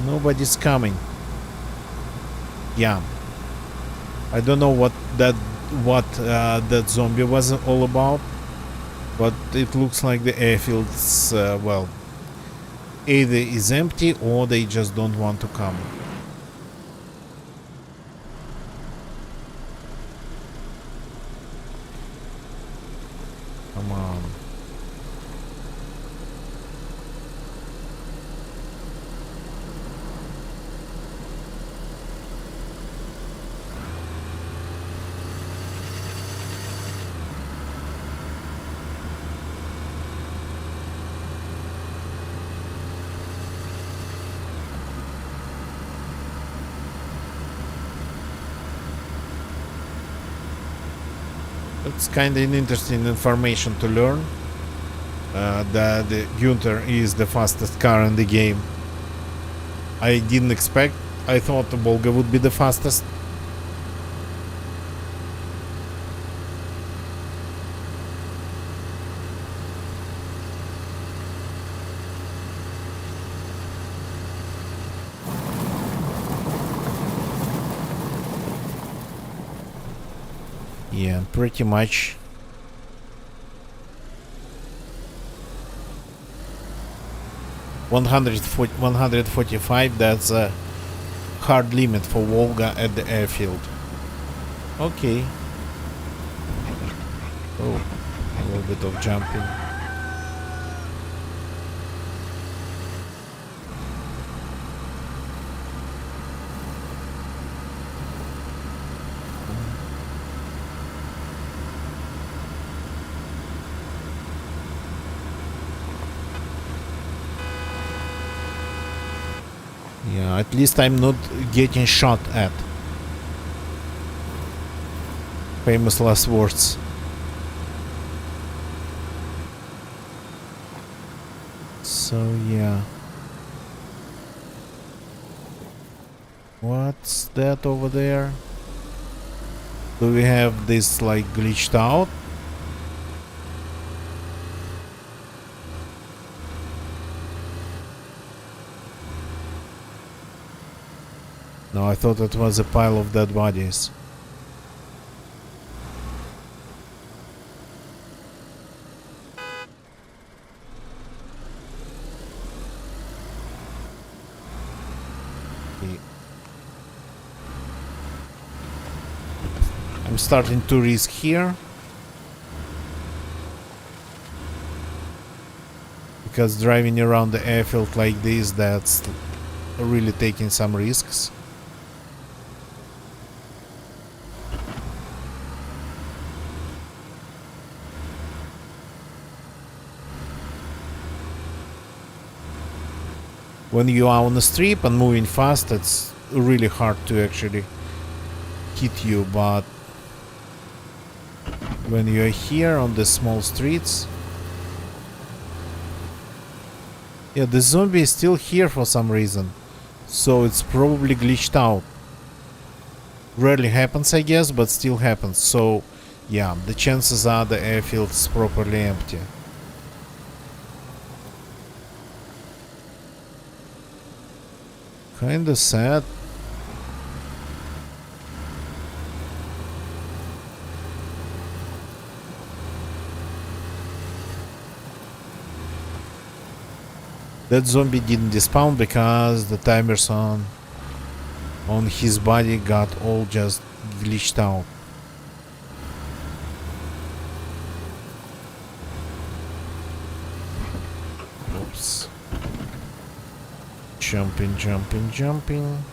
Nobody's coming. Yeah. I don't know what that zombie was all about, but it looks like the airfield's well, either is empty or they just don't want to come. Come on. It's kind of an interesting information to learn that Gunther is the fastest car in the game. I didn't expect. I thought the Volga would be the fastest. Yeah, pretty much. $145, that's a hard limit for Volga at the airfield. Okay. Oh, a little bit of jumping. Yeah, at least I'm not getting shot at. Famous last words. So yeah. What's that over there? Do we have this like glitched out? No, I thought it was a pile of dead bodies. Okay. I'm starting to risk here. because driving around the airfield like this, that's really taking some risks. When you are on the strip and moving fast, it's really hard to actually hit you, but when you're here on the small streets... Yeah, the zombie is still here for some reason, so it's probably glitched out. Rarely happens, I guess, but still happens, so yeah, the chances are the airfield is properly empty. Kinda sad. That zombie didn't despawn because the timers on his body got all just glitched out. Oops. Jumping, jumping, jumping.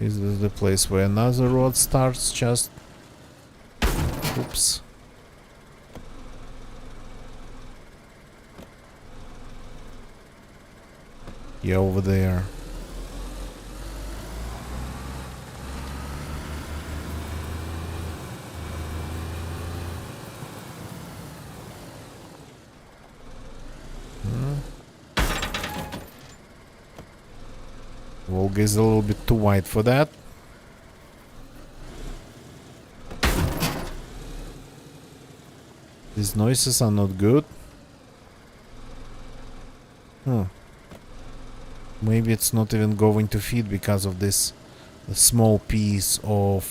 Is this the place where another road starts? Just... Oops. Yeah, over there. Volga is a little bit too wide for that. These noises are not good. Maybe it's not even going to feed because of this small piece of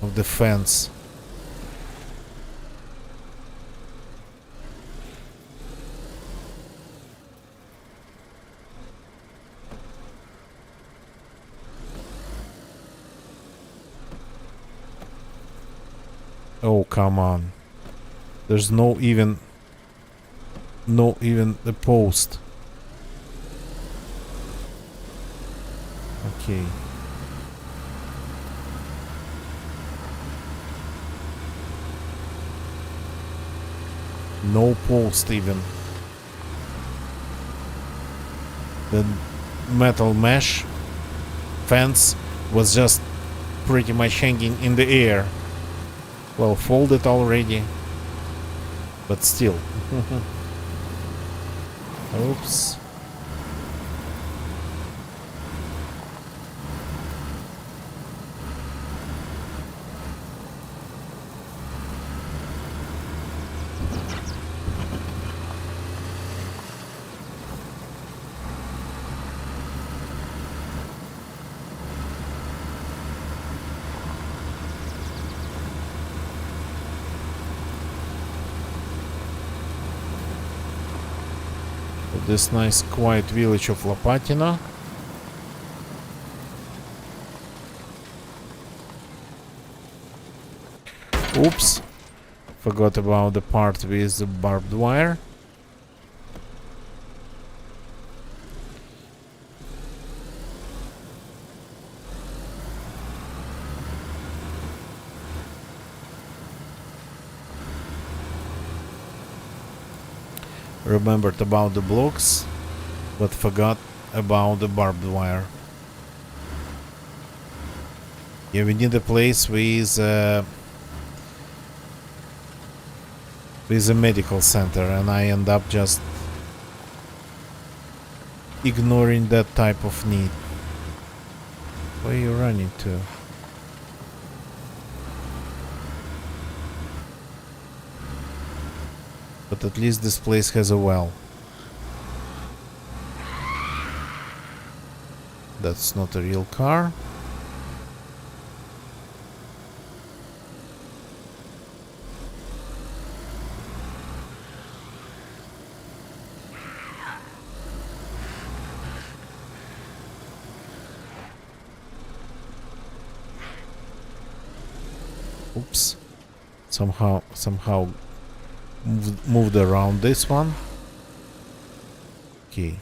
the fence. Oh, come on. There's no even the post. Okay. No post even. The metal mesh fence was just pretty much hanging in the air. Well, folded already, but still. Oops. This nice quiet village of Lopatina. Oops, forgot about the part with the barbed wire. Remembered about the blocks, but forgot about the barbed wire. Yeah, we need a place with a medical center, and I end up just ignoring that type of need. Where are you running to? But at least this place has a well. That's not a real car. Oops. Somehow moved around this one. Okay.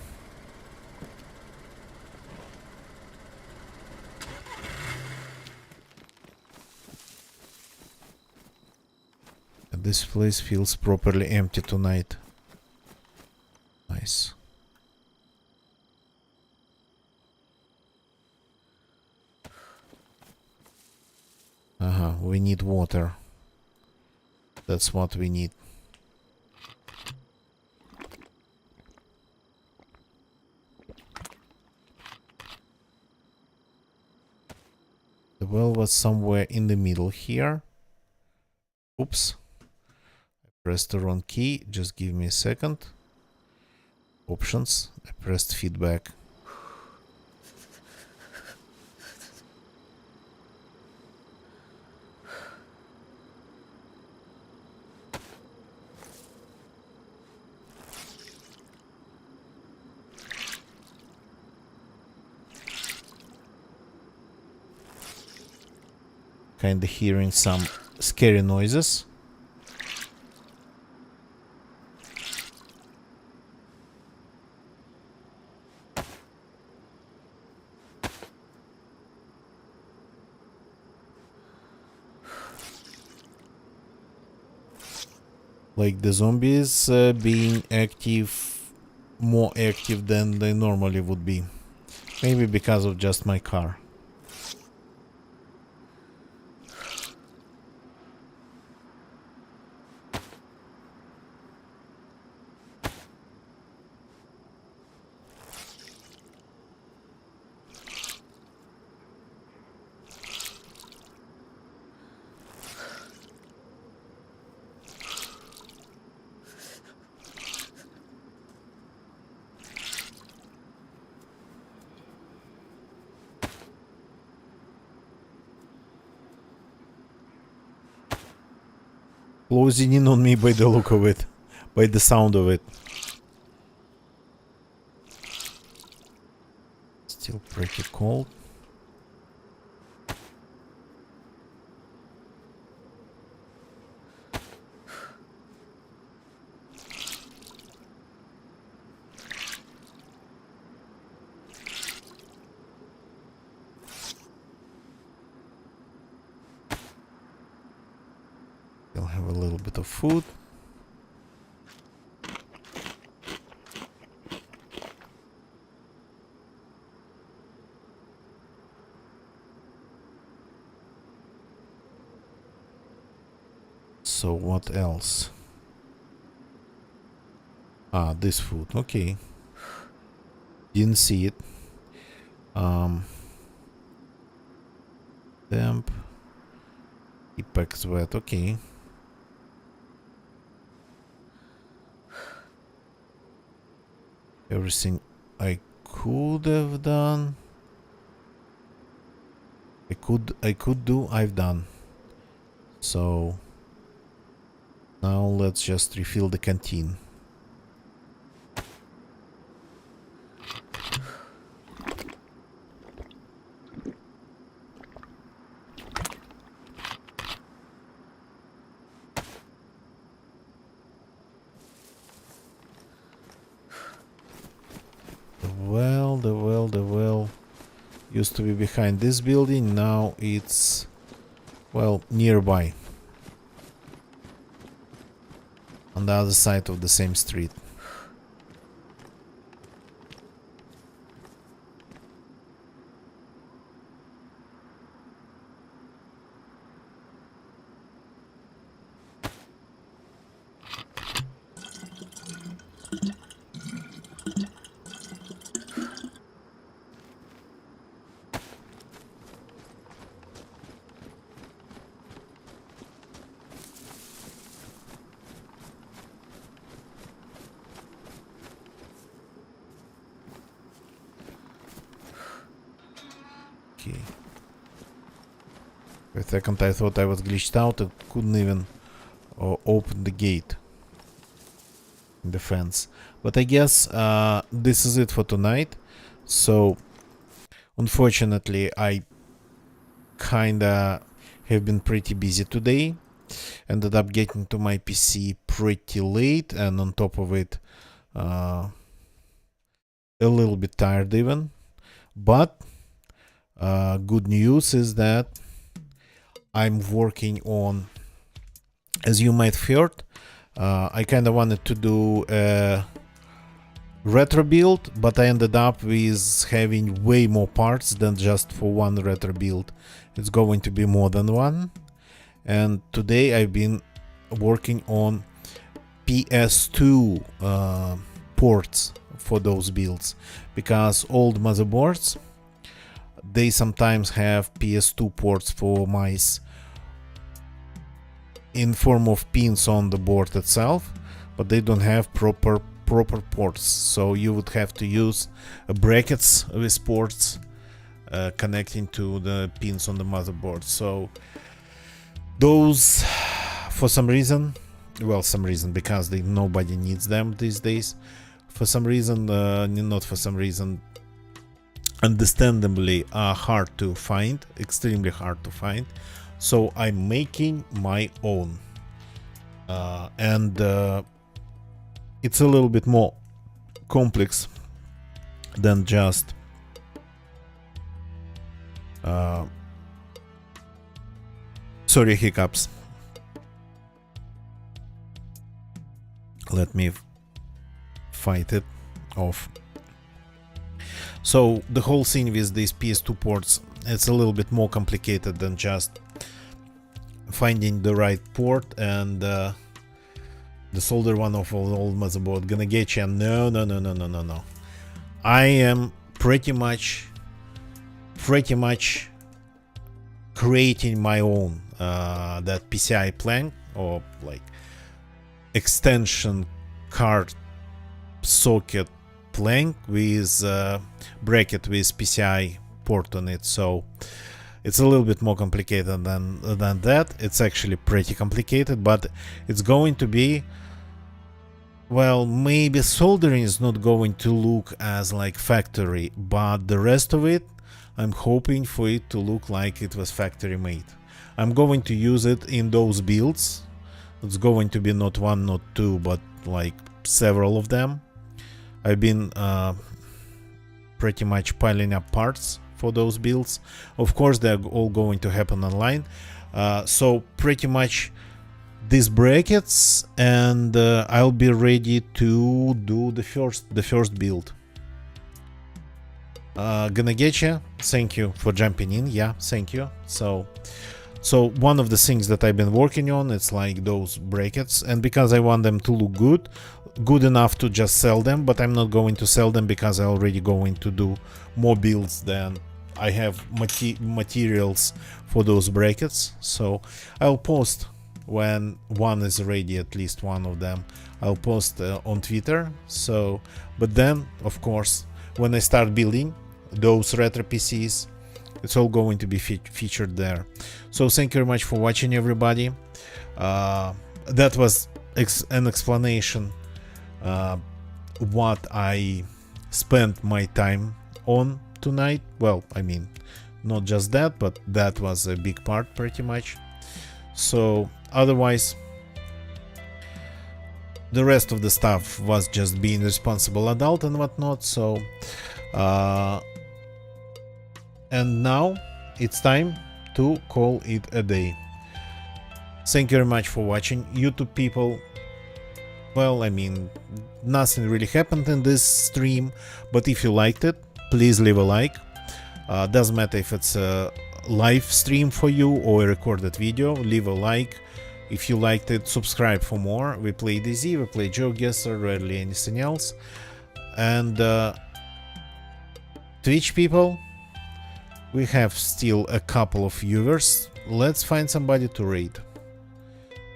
This place feels properly empty tonight. Nice. We need water. That's what we need. The well was somewhere in the middle here. Oops. I pressed the wrong key. Just give me a second. Options. I pressed feedback. Kinda hearing some scary noises. Like the zombies being active, more active than they normally would be. Maybe because of just my car. Closing in on me by the look of it, by the sound of it. Still pretty cold. Still have a little bit of food. So what else? Ah, this food. Okay. Didn't see it. Damp. Apex wet. Okay. Everything I could have done. I could do, I've done. So now let's just refill the canteen. The well used to be behind this building. Now it's, well, nearby. On the other side of the same street. Okay. For a second I thought I was glitched out and couldn't even open the gate in the fence. But I guess this is it for tonight. So unfortunately I kinda have been pretty busy today. Ended up getting to my PC pretty late, and on top of it a little bit tired even. But good news is that I'm working on, as you might have heard, I kind of wanted to do a retro build, but I ended up with having way more parts than just for one retro build. It's going to be more than one. And today I've been working on PS2 ports for those builds, because old motherboards, they sometimes have PS2 ports for mice in form of pins on the board itself, but they don't have proper ports, so you would have to use brackets with ports connecting to the pins on the motherboard. So those, for some reason, well, some reason, because nobody needs them these days. For some reason, not for some reason, understandably are hard to find, extremely hard to find. So I'm making my own, and it's a little bit more complex than just sorry, hiccups. Let me fight it off. So the whole thing with these PS2 ports, it's a little bit more complicated than just finding the right port and the solder one of an old motherboard. Gonna get you. No. I am pretty much creating my own that PCI plank, or like extension card socket plank with bracket with PCI port on it. So it's a little bit more complicated than that. It's actually pretty complicated, but it's going to be, well, maybe soldering is not going to look as like factory, but the rest of it, I'm hoping for it to look like it was factory made. I'm going to use it in those builds. It's going to be not one, not two, but like several of them. I've been pretty much piling up parts for those builds. Of course, they're all going to happen online. So pretty much these brackets, and I'll be ready to do the first build. Gonna get you. Thank you for jumping in. Yeah, thank you. So one of the things that I've been working on, it's like those brackets, and because I want them to look good enough to just sell them, but I'm not going to sell them because I'm already going to do more builds than I have materials for those brackets. So I'll post when one is ready, at least one of them. I'll post on Twitter. So, but then of course when I start building those retro PCs, it's all going to be featured there. So thank you very much for watching, everybody. That was an explanation what I spent my time on tonight. Well, I mean, not just that, but that was a big part pretty much. So otherwise, the rest of the stuff was just being responsible adult and whatnot. So and now it's time to call it a day. Thank you very much for watching, YouTube people. Well, I mean, nothing really happened in this stream, but if you liked it, please leave a like. Doesn't matter if it's a live stream for you or a recorded video, leave a like. If you liked it, subscribe for more. We play DayZ, we play GeoGuessr, rarely anything else. And Twitch people, we have still a couple of viewers. Let's find somebody to raid.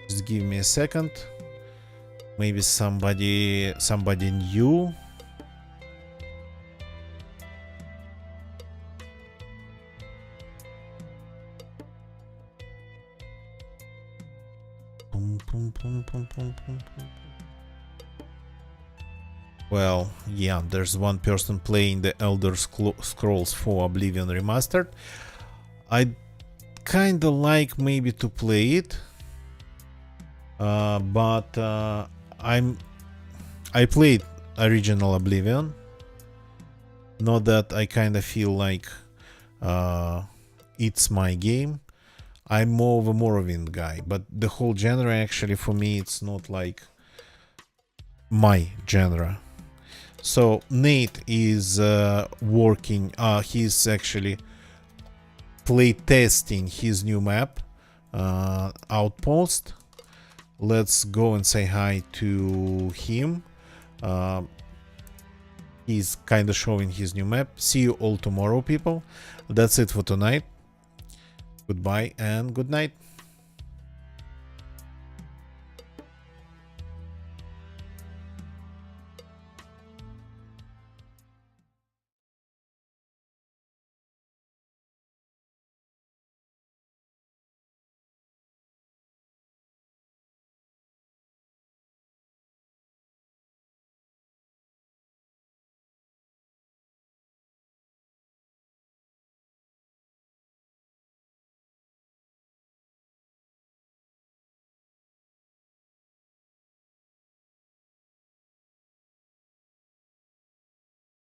Just give me a second. Maybe somebody new. Well, yeah, there's one person playing the Elder Scrolls 4 Oblivion Remastered. I kinda like maybe to play it, but I played original Oblivion. Not that I kinda feel like it's my game. I'm more of a Morrowind guy, but the whole genre actually for me it's not like my genre. So Nate is working, he's actually play testing his new map, Outpost. Let's go and say hi to him. He's kind of showing his new map. See you all tomorrow, people. That's it for tonight. Goodbye and good night.